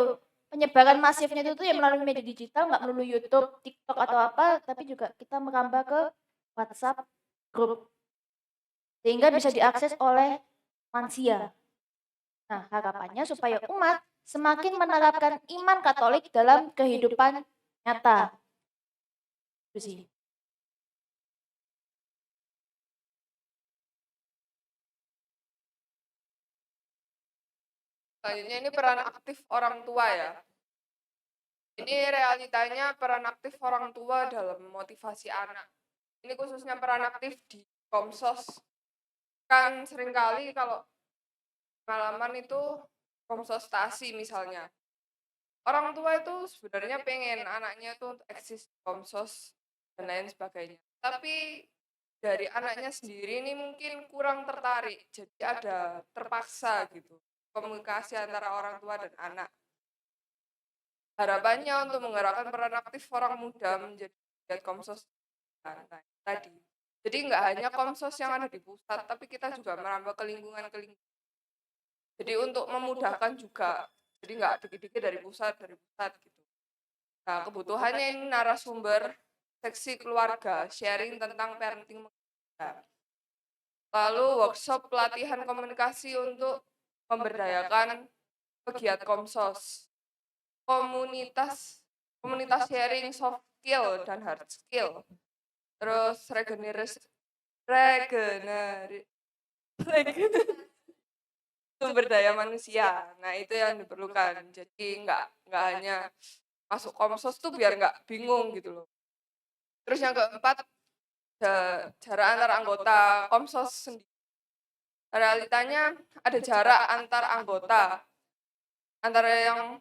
penyebaran masifnya itu tuh ya melalui media digital, nggak melulu YouTube, TikTok atau apa, tapi juga kita merambah ke WhatsApp grup sehingga bisa diakses oleh lansia. Nah, harapannya supaya umat semakin menerapkan iman Katolik dalam kehidupan nyata. Itu sih. Selanjutnya ini peran aktif orang tua ya. Ini realitanya peran aktif orang tua dalam motivasi anak. Ini khususnya peran aktif di Komsos. Kan seringkali kalau pengalaman itu komsostasi misalnya. Orang tua itu sebenarnya pengen anaknya itu untuk eksis di Komsos dan lain sebagainya. Tapi dari anaknya sendiri ini mungkin kurang tertarik. Jadi ada terpaksa gitu. Komunikasi antara orang tua dan anak. Harapannya untuk menggerakkan peran aktif orang muda menjadi giat Komsos tadi. Jadi nggak hanya Komsos yang ada di pusat, tapi kita juga merambah ke lingkungan. Jadi untuk memudahkan juga, jadi nggak dikit-dikit dari pusat gitu. Nah, kebutuhannya ini narasumber seksi keluarga, sharing tentang parenting muda. Lalu workshop pelatihan komunikasi untuk memberdayakan pegiat Komsos. Komunitas sharing soft skill dan hard skill. Terus sumber daya manusia. Nah, itu yang diperlukan. Jadi nggak hanya masuk Komsos tuh biar nggak bingung gitu loh. Terus yang keempat, jarak antar anggota Komsos sendiri. Realitanya ada jarak antar anggota antara yang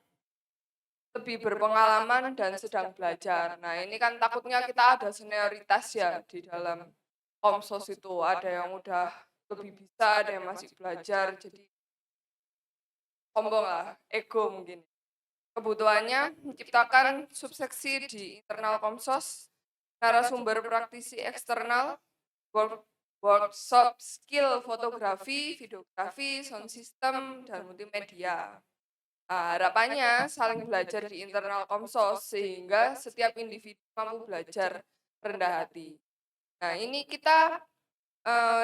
lebih berpengalaman dan sedang belajar. Nah, ini kan takutnya kita ada senioritas ya di dalam Komsos itu. Ada yang udah lebih bisa, ada yang masih belajar, jadi sombong lah, ego mungkin. Kebutuhannya menciptakan subseksi di internal Komsos, narasumber praktisi eksternal, workshop skill fotografi, videografi, sound system, dan multimedia. Nah, harapannya saling belajar di internal Komsos sehingga setiap individu mampu belajar rendah hati. Nah, ini kita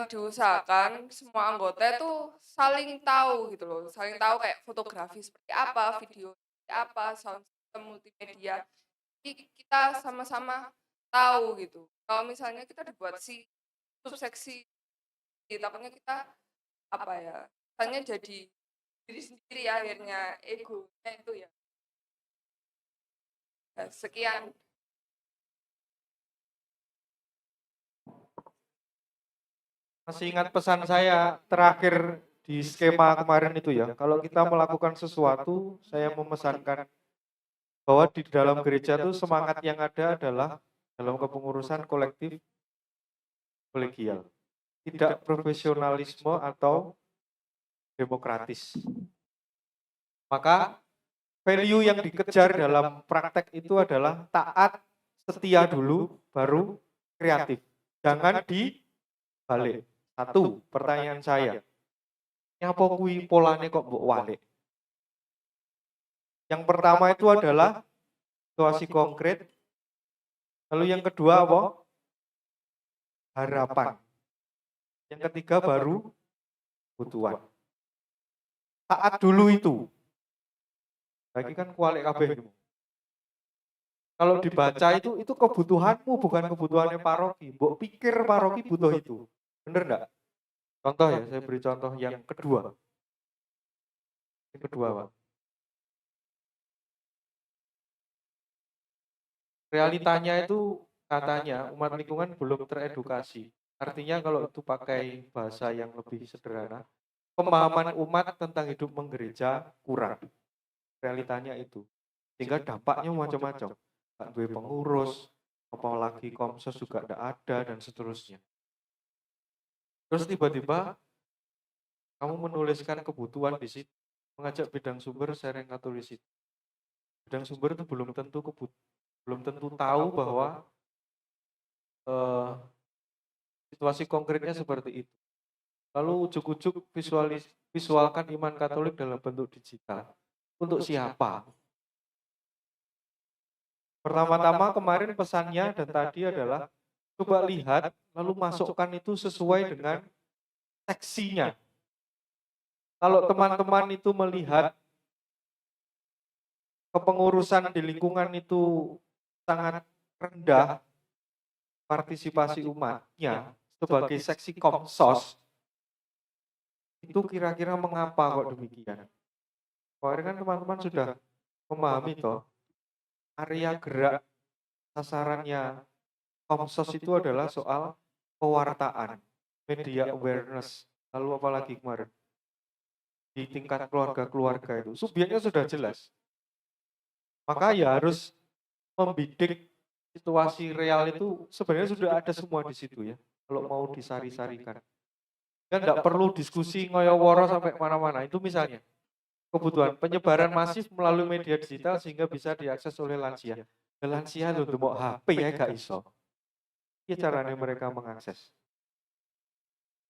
diusahakan semua anggota itu saling tahu gitu loh, saling tahu kayak fotografi seperti apa, video seperti apa, sound system multimedia. Jadi kita sama-sama tahu gitu. Kalau misalnya kita dibuat subseksi, takutnya kita apa ya? Misalnya jadi diri sendiri ya, akhirnya ego itu ya. Nah, sekian. Masih ingat pesan saya terakhir di skema kemarin itu ya, kalau kita melakukan sesuatu, saya memesankan bahwa di dalam gereja itu semangat yang ada adalah dalam kepengurusan kolektif kolegial, tidak profesionalisme atau demokratis. Maka value yang dikejar dalam praktek itu adalah taat, setia dulu, baru kreatif. Jangan dibalik. Satu, pertanyaan saya. Nyapa kui polane kok mbok walik? Yang pertama itu adalah situasi konkret. Lalu yang kedua apa? Harapan. Yang ketiga baru kebutuhan. saat dulu itu. Lagi kan kualik kabeh. Kalau dibaca itu kebutuhanmu bukan kebutuhannya paroki. Mbok pikir paroki butuh itu. Bener enggak? Contoh ya, saya beri contoh yang kedua. Yang kedua, Pak. Realitanya itu katanya umat lingkungan belum teredukasi. Artinya kalau itu pakai bahasa yang lebih sederhana, pemahaman umat tentang hidup menggereja kurang. Realitanya itu. Sehingga dampaknya macam-macam. Nggak duwe pengurus, apalagi komsos juga tidak ada, dan seterusnya. Terus tiba-tiba kamu menuliskan kebutuhan di situ, mengajak bidang sumber sharing Katolisiti. Bidang sumber itu belum tentu tahu bahwa situasi konkretnya seperti itu. Lalu ujuk-ujuk visualkan iman Katolik dalam bentuk digital. Untuk siapa? Pertama-tama kemarin pesannya dan tadi adalah coba lihat lalu masukkan itu sesuai dengan seksinya. Kalau teman-teman itu melihat kepengurusan di lingkungan itu sangat rendah partisipasi umatnya sebagai seksi komsos, itu kira-kira mengapa kok demikian? Kemarin kan teman-teman sudah memahami toh, area gerak sasarannya komsos itu adalah soal pewartaan, media awareness, lalu apalagi kemarin di tingkat keluarga-keluarga itu subjeknya sudah jelas. Maka ya harus membidik situasi real itu sebenarnya sudah ada semua di situ ya. Kalau mau disari-sarikan, kan tidak perlu diskusi ngoyo-woro sampai mana-mana. Itu misalnya kebutuhan penyebaran masif melalui media digital sehingga bisa diakses oleh lansia. Lansia itu mau HP ya gak iso. Ini caranya mereka mengakses.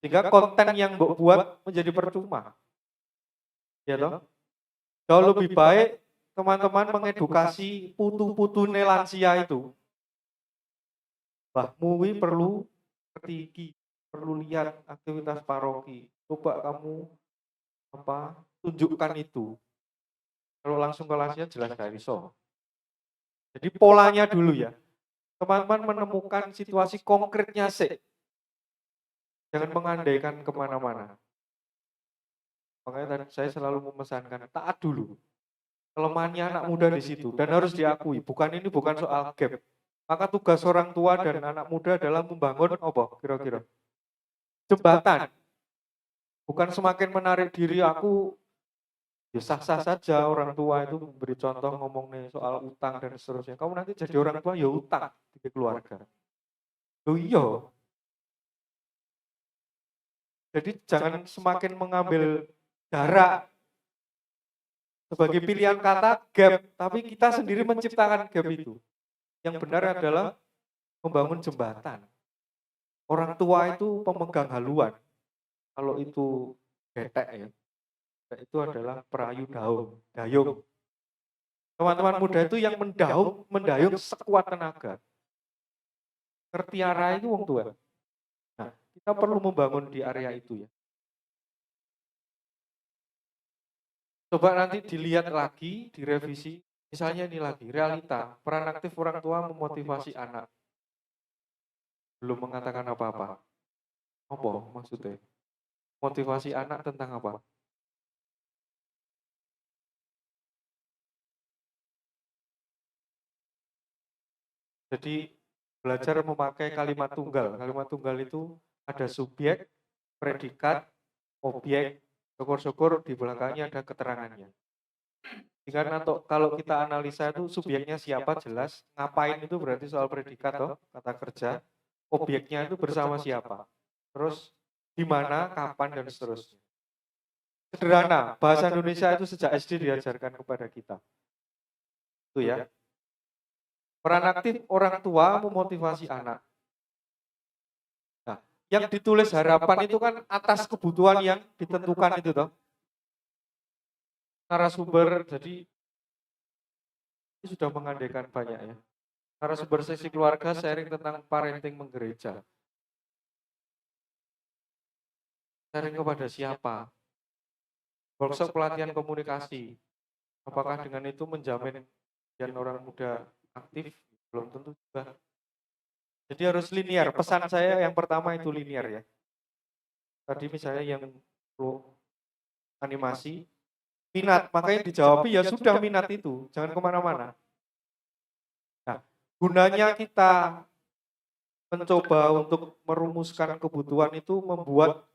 Sehingga konten yang buat menjadi percuma. Ya toh? Jauh lebih baik teman-teman mengedukasi putu-putu lansia itu. Mbahmu perlu ngerti, perlu lihat aktivitas paroki. Coba kamu tunjukkan itu. Kalau langsung ke lansia jelas gak iso. Jadi polanya dulu ya. Teman-teman menemukan situasi konkretnya sih. Jangan mengandaikan kemana-mana. Makanya tadi saya selalu memesankan taat dulu. Kelemahannya anak muda di situ dan harus diakui. Bukan soal gap. Maka tugas orang tua dan anak muda adalah membangun apa kira-kira? Jembatan. Bukan semakin menarik diri aku. Ya sah-sah saja orang tua itu memberi contoh ngomong nih soal utang dan seterusnya. Kamu nanti jadi orang tua ya utang di keluarga. Loh iya. Jadi jangan semakin mengambil jarak sebagai pilihan kata gap, tapi kita sendiri menciptakan gap itu. Yang benar adalah membangun jembatan. Orang tua itu pemegang haluan. Kalau itu getek ya. Itu adalah perayu dayung. Teman-teman muda itu yang mendayung sekuat tenaga. Ngerti arah itu wong tua. Nah, kita perlu membangun di area itu ya. Coba nanti dilihat lagi, direvisi. Misalnya ini lagi, realita, peran aktif orang tua memotivasi anak. Belum mengatakan apa-apa. Apa maksudnya? Motivasi anak tentang apa? Jadi belajar memakai kalimat tunggal. Kalimat tunggal itu ada subjek, predikat, objek, syukur-syukur di belakangnya ada keterangannya. Jika kalau kita analisa itu subjeknya siapa jelas, ngapain itu berarti soal predikat toh, kata kerja, objeknya itu bersama siapa, terus di mana, kapan dan seterusnya. Sederhana, bahasa Indonesia itu sejak SD diajarkan kepada kita. Itu ya. Peran aktif orang tua memotivasi anak. Nah, yang ditulis harapan itu kan atas kebutuhan yang ditentukan itu toh. Narasumber, jadi ini sudah mengandaikan banyak ya. Narasumber sesi keluarga sharing tentang parenting menggereja. Sharing kepada siapa? workshop pelatihan komunikasi. Apakah dengan itu menjamin dan orang muda aktif? Belum tentu juga. Jadi harus linear. Pesan saya yang pertama itu linear ya. Tadi misalnya yang pro animasi, minat, makanya dijawab ya sudah minat itu, jangan kemana-mana. Nah, gunanya kita mencoba untuk merumuskan kebutuhan itu membuat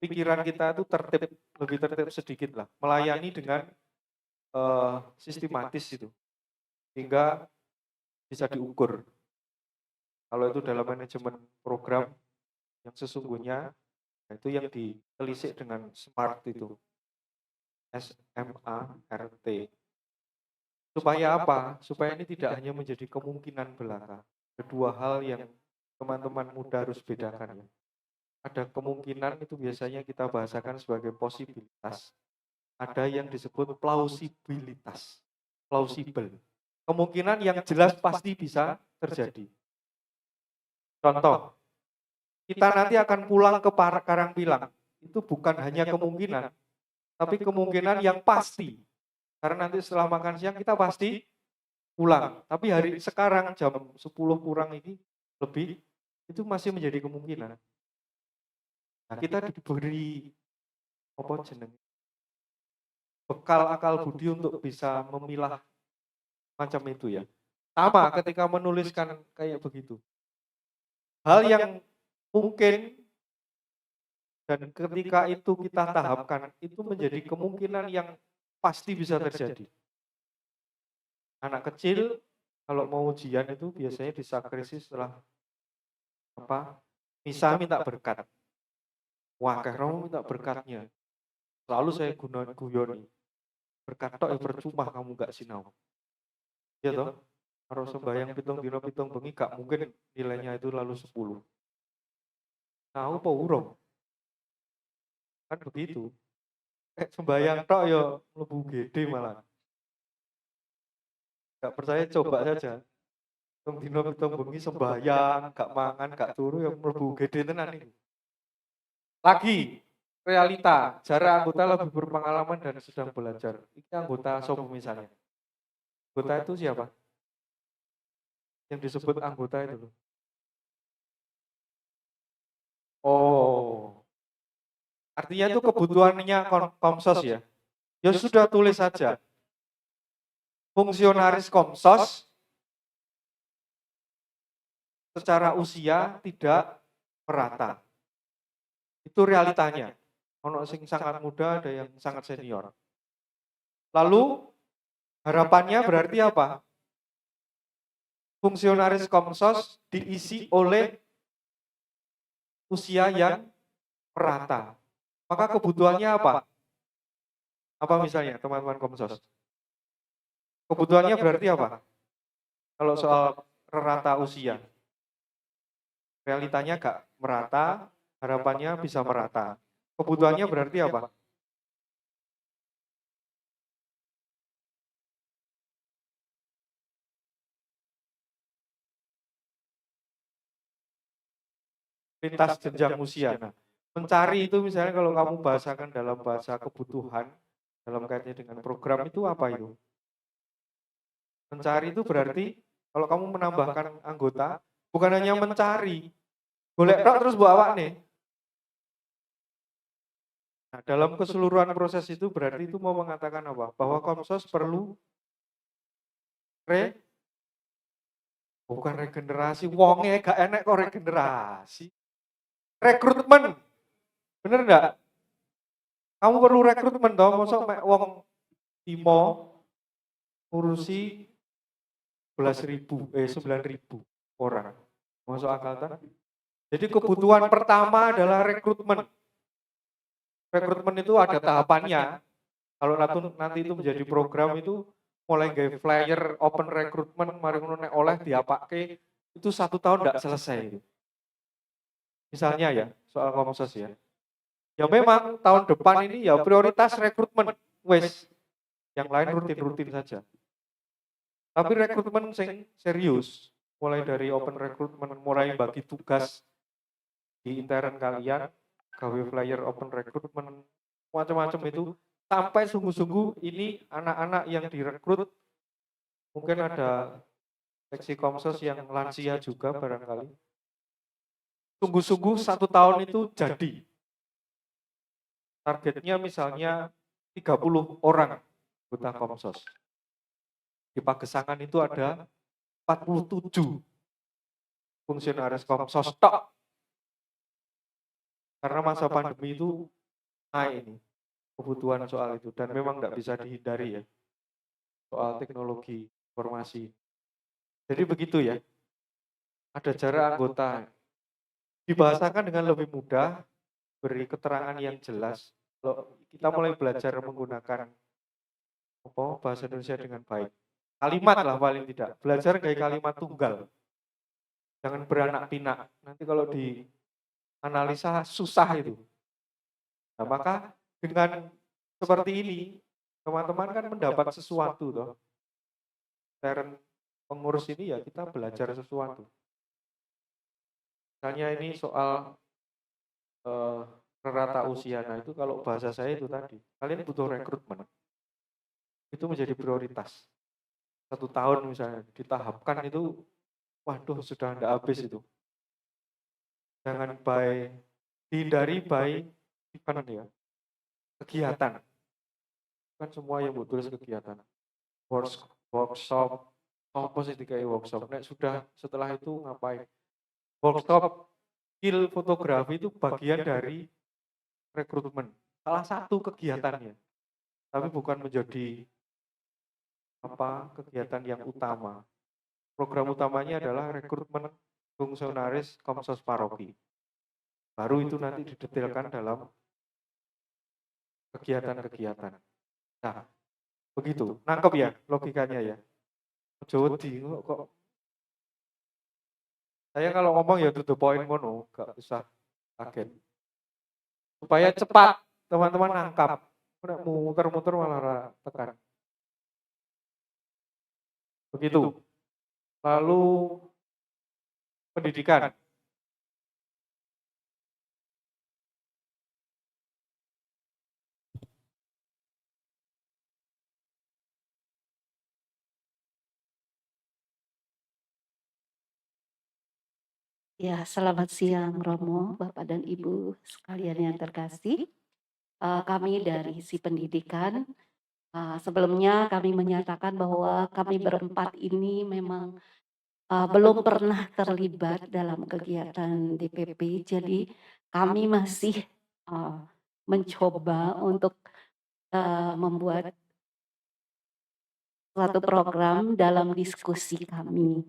pikiran kita itu tertib, lebih tertib sedikit lah, melayani dengan sistematis itu, sehingga bisa diukur. Kalau itu dalam manajemen program yang sesungguhnya, itu yang ditelisik dengan SMART itu, SMART. Supaya apa? Supaya ini tidak hanya menjadi kemungkinan belaka. Kedua hal yang teman-teman muda harus bedakan ya. Ada kemungkinan itu biasanya kita bahasakan sebagai posibilitas. Ada yang disebut plausibilitas. Plausible. Kemungkinan yang jelas pasti bisa terjadi. Contoh, kita nanti akan pulang ke Karangpilang. Itu bukan hanya kemungkinan, tapi kemungkinan yang pasti. Karena nanti setelah makan siang kita pasti pulang. Tapi hari sekarang jam 10 kurang ini lebih, itu masih menjadi kemungkinan. Nah, kita diberi apa jeneng? Bekal akal budi untuk bisa memilah macam itu ya. Sama ketika menuliskan kayak begitu. Hal yang mungkin dan ketika itu kita tahapkan, itu menjadi kemungkinan yang pasti bisa terjadi. Anak kecil kalau mau ujian itu biasanya disakrisi setelah apa? Misa minta berkat. Wah, kamu minta berkatnya. Selalu saya guyoni. Berkat tok ya percuma kamu gak sinau. Ya toh? Kalau sembahyang pitung dino pitung bengi gak mungkin nilainya itu lalu 10. Tahu apa urung? Kan begitu. Sembahyang tok ya mlebu gede malah. Gak percaya coba saja. Pitung dino pitung bengi sembahyang, gak mangan, gak turu ya mlebu gede tenan itu. Lagi realita, jarak anggota lebih berpengalaman dan sedang belajar. Ini anggota sopo misalnya. Anggota itu siapa? Yang disebut anggota itu loh. Oh, artinya itu kebutuhannya Komsos ya. Ya sudah tulis saja. Fungsionaris Komsos secara usia tidak merata. Itu realitanya. Ono sing sangat muda, ada yang sangat senior. Lalu harapannya berarti apa? Fungsionaris Komsos diisi oleh usia yang merata. Maka kebutuhannya apa? Apa misalnya teman-teman Komsos? Kebutuhannya berarti apa? Kalau soal rata usia. Realitanya gak merata, harapannya bisa merata. Kebutuhannya berarti apa? Lintas jenjang usia. Nah, mencari itu misalnya kalau kamu bahasakan dalam bahasa kebutuhan, dalam kaitannya dengan program itu apa itu? Mencari itu berarti kalau kamu menambahkan anggota, bukan hanya mencari, golek tok terus bawa nih. Nah, dalam keseluruhan proses itu berarti itu mau mengatakan apa? Bahwa Komsos perlu bukan regenerasi, wonge gak enek kok regenerasi. Rekrutmen, bener enggak? Kamu perlu rekrutmen toh, mosok mek wong Timo urusi 9.000 orang. Masuk akal tak? Jadi kebutuhan pertama adalah rekrutmen. Rekrutmen itu ada tahapannya. Kalau nanti itu menjadi program itu mulai gaya flyer open rekrutmen, mari ngono nek oleh diapake itu 1 tahun tidak selesai. Misalnya ya soal Komsos ya. Ya memang tahun depan ini ya prioritas rekrutmen wes, yang lain rutin-rutin saja. Tapi rekrutmen serius, mulai dari open rekrutmen, mulai bagi tugas di intern kalian, gawe flyer open rekrutmen, macam-macam itu, sampai sungguh-sungguh ini anak-anak yang direkrut, mungkin ada seksi Komsos yang lansia juga barangkali. Sungguh-sungguh 1 tahun itu jadi. Targetnya misalnya 30 orang anggota Komsos. Di Pagesangan itu ada 47 fungsionaris Komsos tok. Karena masa pandemi itu naik ini kebutuhan soal itu, dan memang tidak bisa dihindari ya soal teknologi informasi. Jadi begitu ya, ada jarak anggota, dibahasakan dengan lebih mudah, beri keterangan yang jelas. Kalau kita mulai belajar menggunakan bahasa Indonesia dengan baik, kalimat lah paling tidak, belajar kayak kalimat tunggal, jangan beranak pinak, nanti kalau di analisa susah itu. Nah, maka dengan seperti ini, teman-teman kan mendapat sesuatu toh. Parent pengurus ini ya kita belajar sesuatu. Misalnya ini soal rata usia, nah itu kalau bahasa saya itu tadi, kalian butuh rekrutmen. Itu menjadi prioritas. 1 tahun misalnya ditahapkan itu, waduh sudah tidak habis itu. Jangan dihindari event ya, kegiatan. Kan semua yang tulis kegiatan. Workshop, apa sih kayak workshop. Nah, sudah setelah itu ngapain? Workshop skill fotografi itu bagian dari rekrutmen. Salah satu kegiatannya. Tapi bukan menjadi kegiatan yang utama. Program utamanya adalah rekrutmen fungsionaris Komsos Paroki. Baru itu nanti didetailkan dalam kegiatan-kegiatan. Nah, begitu. Nangkep ya logikanya ya. Jawa kok. Saya kalau ngomong ya to the point ngono, gak usah kaget. Supaya cepat teman-teman nangkap. Muter-muter malah tekan. Begitu. Lalu pendidikan. Ya, selamat siang Romo, Bapak dan Ibu sekalian yang terkasih. Kami dari Si Pendidikan, sebelumnya kami menyatakan bahwa kami berempat ini memang belum pernah terlibat dalam kegiatan DPP, jadi kami masih mencoba untuk membuat suatu program dalam diskusi kami.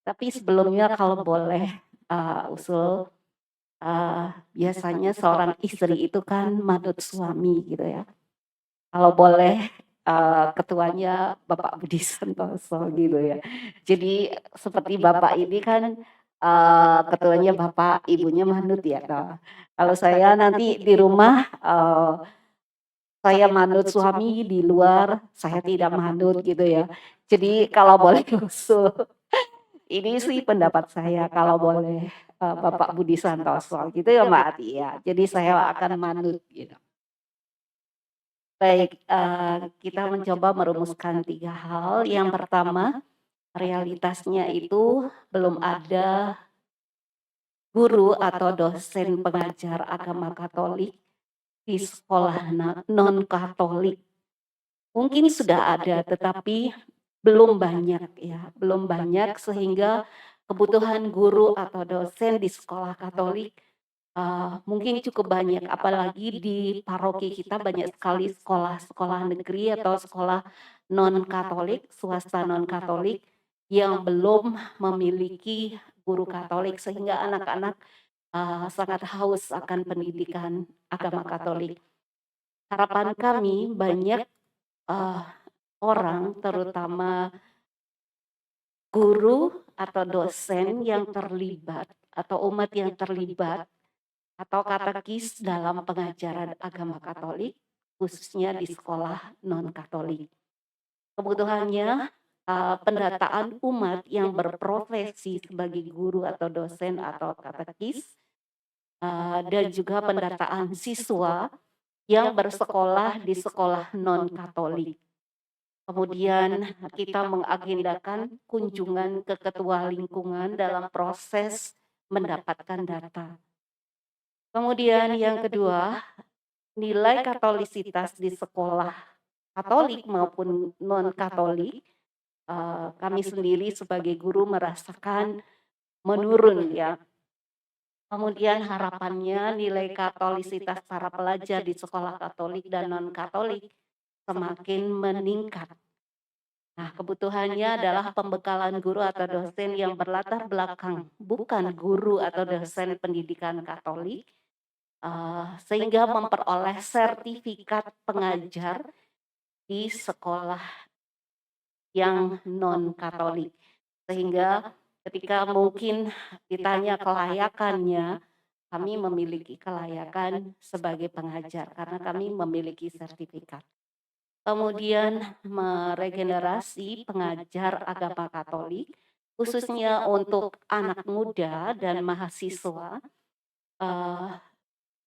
Tapi sebelumnya kalau boleh usul, biasanya seorang istri itu kan manut suami gitu ya. Kalau boleh ketuanya Bapak Budi Santoso gitu ya. Jadi seperti Bapak ini kan ketuanya Bapak, ibunya manut ya. Nah, kalau saya nanti di rumah saya manut suami, di luar saya tidak manut gitu ya. Jadi kalau boleh usul, ini sih pendapat saya, kalau boleh Bapak Budi Santoso gitu ya Mbak Ati ya. Jadi saya akan manut gitu. Baik, kita mencoba merumuskan 3 hal. Yang pertama, realitasnya itu belum ada guru atau dosen pengajar agama Katolik di sekolah non-Katolik. Mungkin sudah ada, tetapi belum banyak ya, belum banyak sehingga kebutuhan guru atau dosen di sekolah Katolik mungkin cukup banyak, apalagi di paroki kita banyak sekali sekolah-sekolah negeri atau sekolah non-Katolik, swasta non-Katolik yang belum memiliki guru Katolik sehingga anak-anak sangat haus akan pendidikan agama Katolik. Harapan kami banyak orang, terutama guru atau dosen yang terlibat atau umat yang terlibat atau katekis dalam pengajaran agama Katolik, khususnya di sekolah non-Katolik. Kebutuhannya pendataan umat yang berprofesi sebagai guru atau dosen atau katekis, dan juga pendataan siswa yang bersekolah di sekolah non-Katolik. Kemudian kita mengagendakan kunjungan ke ketua lingkungan dalam proses mendapatkan data. Kemudian yang kedua, nilai katolisitas di sekolah Katolik maupun non-Katolik, kami sendiri sebagai guru merasakan menurun ya. Kemudian harapannya nilai katolisitas para pelajar di sekolah Katolik dan non-Katolik semakin meningkat. Nah, kebutuhannya adalah pembekalan guru atau dosen yang berlatar belakang bukan guru atau dosen pendidikan Katolik, sehingga memperoleh sertifikat pengajar di sekolah yang non-Katolik. Sehingga ketika mungkin ditanya kelayakannya, kami memiliki kelayakan sebagai pengajar karena kami memiliki sertifikat. Kemudian meregenerasi pengajar agama Katolik, khususnya untuk anak muda dan mahasiswa.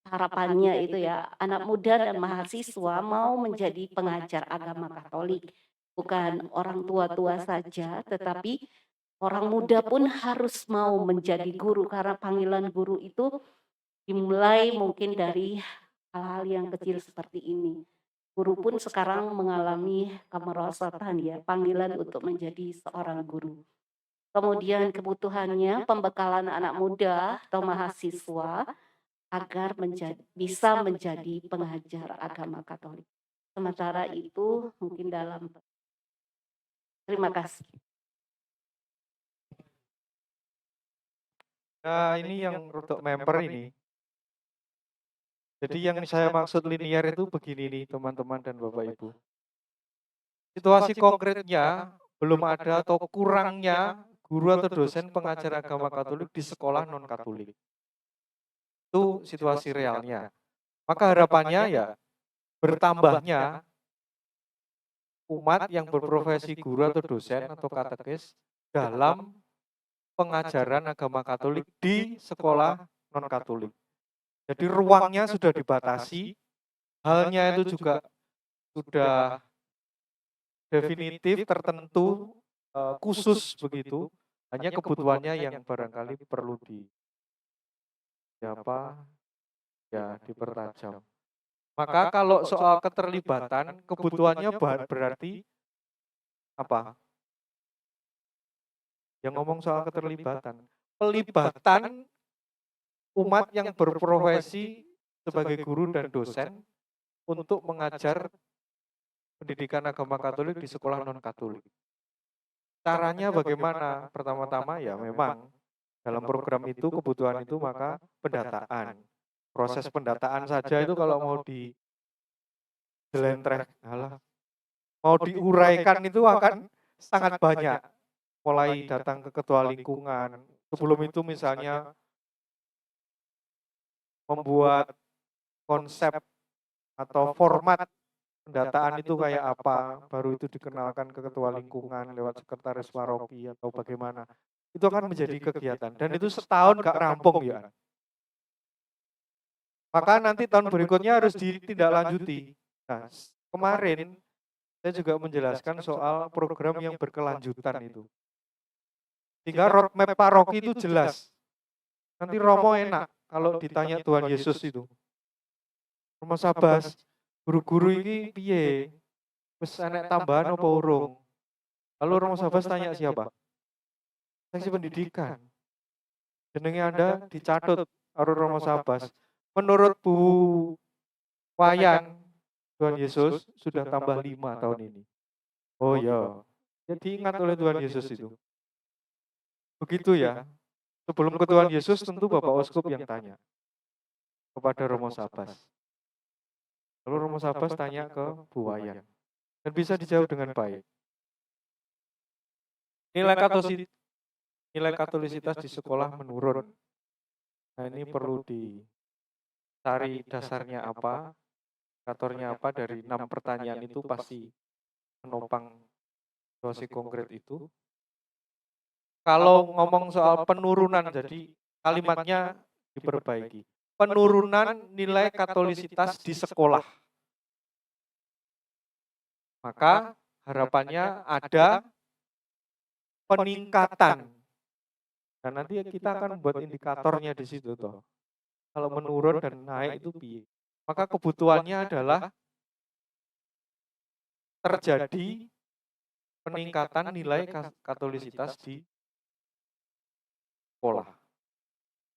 Harapannya itu ya, anak muda dan mahasiswa mau menjadi pengajar agama Katolik. Bukan orang tua-tua saja, tetapi orang muda pun harus mau menjadi guru karena panggilan guru itu dimulai mungkin dari hal-hal yang kecil seperti ini. Guru pun sekarang mengalami kemerosotan ya, panggilan untuk menjadi seorang guru. Kemudian kebutuhannya pembekalan anak muda atau mahasiswa agar bisa menjadi pengajar agama Katolik. Sementara itu mungkin terima kasih. Nah, ini yang untuk member ini. Jadi yang saya maksud linear itu begini nih teman-teman dan Bapak Ibu. Situasi konkretnya belum ada atau kurangnya guru atau dosen pengajar agama Katolik di sekolah non-Katolik. Itu situasi realnya. Maka harapannya ya bertambahnya umat yang berprofesi guru atau dosen atau katekis dalam pengajaran agama Katolik di sekolah non-Katolik. Jadi ruangnya sudah dibatasi, halnya itu juga sudah definitif, tertentu, khusus begitu. Hanya kebutuhannya yang barangkali perlu dipertajam. Maka kalau soal keterlibatan, kebutuhannya berarti apa? Yang ngomong soal keterlibatan, pelibatan umat yang berprofesi sebagai guru dan dosen untuk mengajar pendidikan agama Katolik di sekolah non-Katolik. Caranya bagaimana? Pertama-tama ya memang dalam program itu kebutuhan itu maka pendataan. Proses pendataan saja itu kalau mau mau diuraikan itu akan sangat banyak. Mulai datang ke ketua lingkungan. Sebelum itu misalnya membuat konsep atau format pendataan itu kayak apa, baru itu dikenalkan ke ketua lingkungan lewat sekretaris paroki atau bagaimana. Itu akan menjadi kegiatan dan itu setahun gak rampung ya. Maka nanti tahun berikutnya harus ditindaklanjuti. Nah, kemarin saya juga menjelaskan soal program yang berkelanjutan itu. Sehingga roadmap paroki itu jelas. Nanti Romo enak kalau ditanya Tuhan Yesus itu. Romo Sabas, guru-guru ini piye? Wis enek tambahan apa urung? Lalu Romo Sabas tanya siapa? Seksi pendidikan. Jenenge Anda dicatat karo Romo Sabas. Menurut Bu Wayan, Tuhan Yesus sudah tambah 5 tahun ini. Oh ya, jadi ingat oleh Tuhan Yesus itu. Begitu ya. Sebelum ke Tuhan Yesus tentu Bapak Uskup yang tanya kepada Romo Sabas. Lalu Romo Sabas tanya ke Bu Wayan. Dan bisa dijawab dengan baik. Nilai katolisitas di sekolah menurun. Nah ini perlu dicari dasarnya apa, indikatornya apa, dari 6 pertanyaan itu pasti menopang situasi konkret itu. Kalau ngomong soal penurunan, jadi kalimatnya diperbaiki. penurunan nilai katolisitas di sekolah. Maka harapannya ada peningkatan. Dan nanti kita akan buat indikatornya di situ toh. Kalau menurun dan naik itu piye. Maka kebutuhannya adalah terjadi peningkatan nilai katolisitas di sekolah.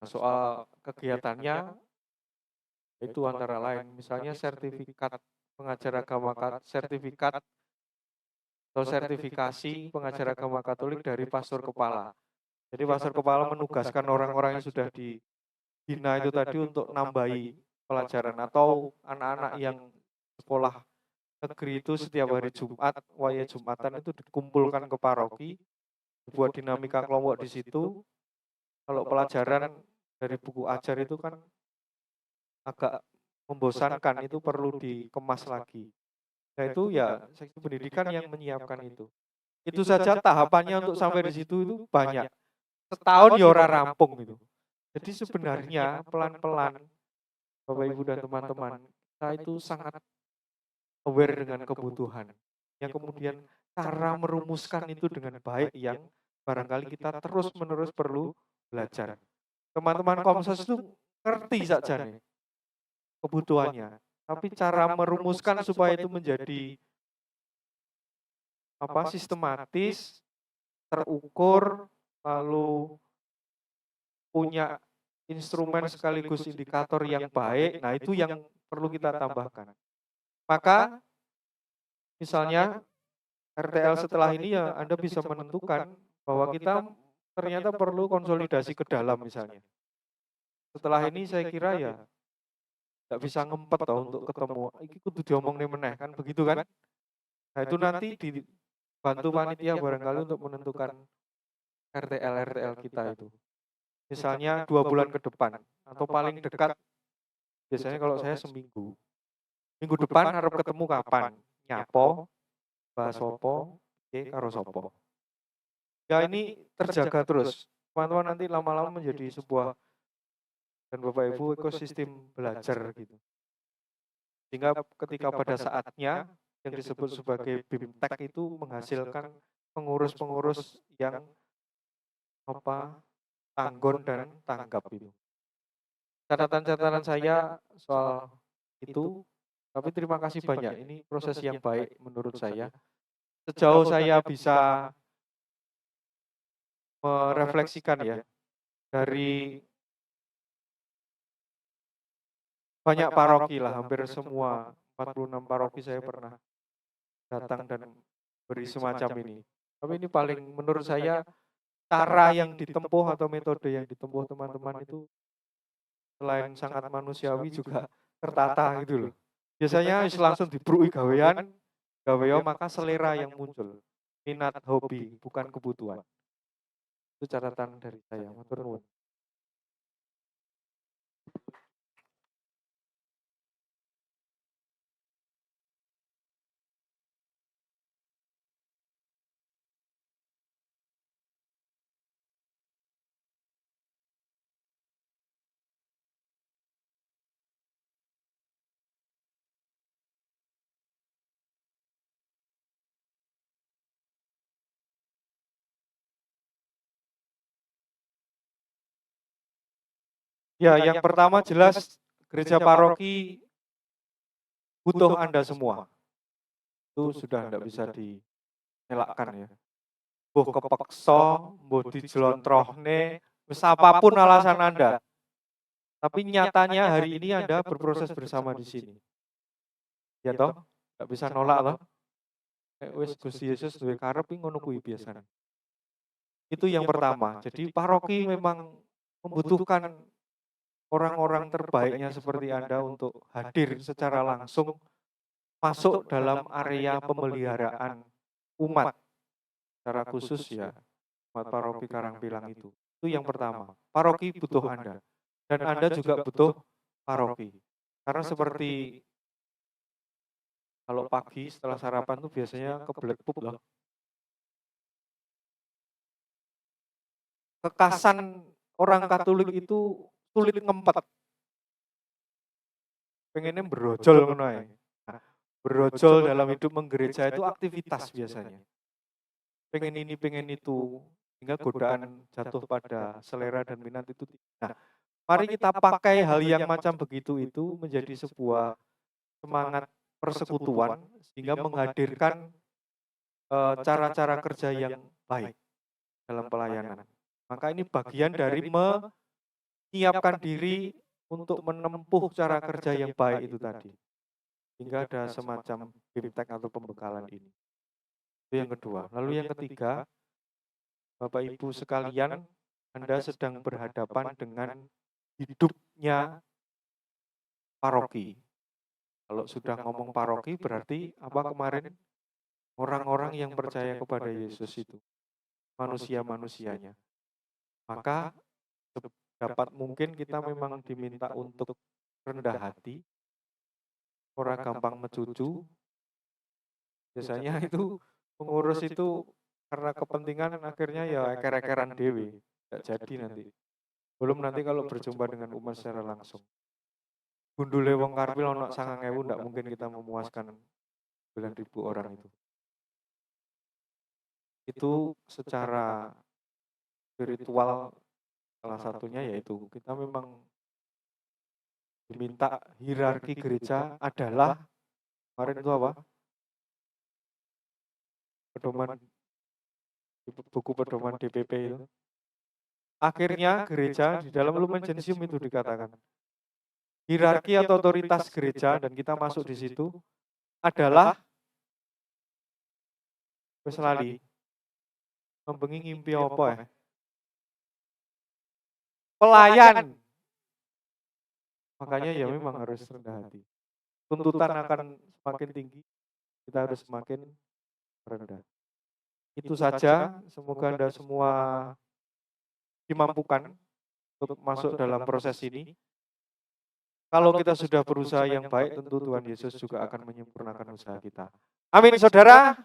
Nah, soal kegiatannya itu antara lain misalnya sertifikat pengajar agama sertifikat atau sertifikasi pengajar agama Katolik dari pastor kepala. Jadi pastor kepala menugaskan orang-orang yang sudah dibina itu tadi untuk nambahi pelajaran atau anak-anak yang sekolah negeri itu setiap hari Jumat, waya Jumatan itu dikumpulkan ke paroki, dibuat dinamika kelompok di situ. Kalau pelajaran dari buku ajar itu kan agak membosankan, itu perlu dikemas lagi. Nah itu ya seksi pendidikan yang menyiapkan itu. Itu saja tahapannya untuk sampai di situ itu banyak. Setahun ya ora rampung itu. Jadi sebenarnya pelan-pelan Bapak Ibu dan teman-teman, kita itu sangat aware dengan kebutuhan. Yang kemudian cara merumuskan itu dengan baik yang barangkali kita terus-menerus perlu belajar. Teman-teman Komsos itu ngerti saja nih kebutuhannya. Tapi cara merumuskan supaya itu menjadi sistematis, terukur, lalu punya instrumen sekaligus indikator yang baik. Nah, itu yang perlu kita tambahkan. Maka misalnya RTL setelah ini ya Anda bisa menentukan bahwa kita ternyata perlu konsolidasi ke dalam misalnya. Setelah ini saya kira ya nggak bisa ngempet toh untuk ketemu. Iki kudu diomong nih meneh kan begitu kan? Nah itu nanti dibantu panitia barangkali untuk menentukan RTL kita itu. Misalnya 2 bulan ke depan atau paling dekat biasanya kalau saya seminggu. Minggu depan harap ketemu kapan? Nyapo, bahas opo, karo sopo. Ya ini terjaga terus. Teman-teman nanti lama-lama menjadi sebuah dan Bapak Ibu ekosistem belajar gitu. Sehingga ketika pada saatnya yang disebut sebagai BIMTEK itu menghasilkan pengurus-pengurus yang tanggon dan tanggap itu. Catatan-catatan saya soal itu, tapi terima kasih banyak. Ini proses yang baik menurut saya. Sejauh saya bisa merefleksikan ya dari banyak paroki lah, hampir semua 46 paroki saya pernah datang dan beri semacam ini. Tapi ini paling menurut saya cara yang ditempuh atau metode yang ditempuh teman-teman itu selain sangat manusiawi juga tertata gitu loh. Biasanya langsung dibrui gawean, maka selera yang muncul. Minat, hobi, bukan kebutuhan. Itu catatan dari saya. Matur nuwun. Ya, yang pertama jelas gereja paroki butuh Anda semua. Itu sudah tidak bisa dielakkan ya. Mbuh kepeksa, mbuh dijelontrohne, wis apapun alasan Anda. Tapi nyatanya hari ini Anda berproses bersama di sini. Ya toh, nggak bisa nolak toh. Wis Gusti Yesus duwe karep ngono kuwi biasanya. Itu yang pertama. Jadi paroki memang membutuhkan orang-orang terbaiknya seperti Anda untuk hadir secara langsung masuk dalam area pemeliharaan umat. Secara khusus ya, umat paroki Karangpilang itu. Itu yang pertama. Paroki butuh Anda. Dan Anda juga butuh paroki. Karena seperti kalau pagi setelah sarapan tuh biasanya kebelet pup loh. Kekasan orang Katolik itu sulit ngempet. pengennya berojol ngono ae. Nah, berojol dalam hidup menggereja itu aktivitas biasanya. Pengen ini, pengen itu, sehingga godaan jatuh pada selera dan minat itu. Nah, mari kita pakai hal yang macam begitu itu menjadi sebuah semangat persekutuan sehingga menghadirkan cara-cara kerja yang baik dalam pelayanan. Maka ini bagian dari menyiapkan diri untuk menempuh cara kerja yang baik itu tadi. Hingga ada semacam bimtek atau pembekalan ini. Itu yang kedua. Lalu yang ketiga, Bapak Ibu sekalian, Anda sedang berhadapan dengan hidupnya paroki. Kalau sudah ngomong paroki berarti apa kemarin? Orang-orang yang percaya kepada Yesus itu. Manusia-manusianya. Maka dapat mungkin kita memang diminta untuk rendah hati, orang gampang mencucu. Biasanya itu pengurus itu karena kepentingan akhirnya ya eker-ekeran dewe, tidak jadi nanti. Belum nanti kalau berjumpa dengan umat secara langsung. Gundule wong karpil ono 9.000 tidak mungkin kita memuaskan 9.000 orang itu. Itu secara spiritual salah satunya yaitu kita memang diminta hierarki gereja adalah kemarin itu apa? Pedoman buku pedoman DPP itu. Akhirnya gereja di dalam Lumen Gentium itu dikatakan hierarki atau otoritas gereja dan kita masuk di situ adalah wis lali membengi ngimpi apa ya? Pelayan. Makanya ya memang harus rendah hati. Tuntutan akan semakin tinggi, kita harus semakin rendah. Itu saja, semoga Anda semua dimampukan untuk masuk dalam proses ini. Kalau kita sudah berusaha yang baik, tentu Tuhan Yesus juga akan menyempurnakan usaha kita. Amin, saudara.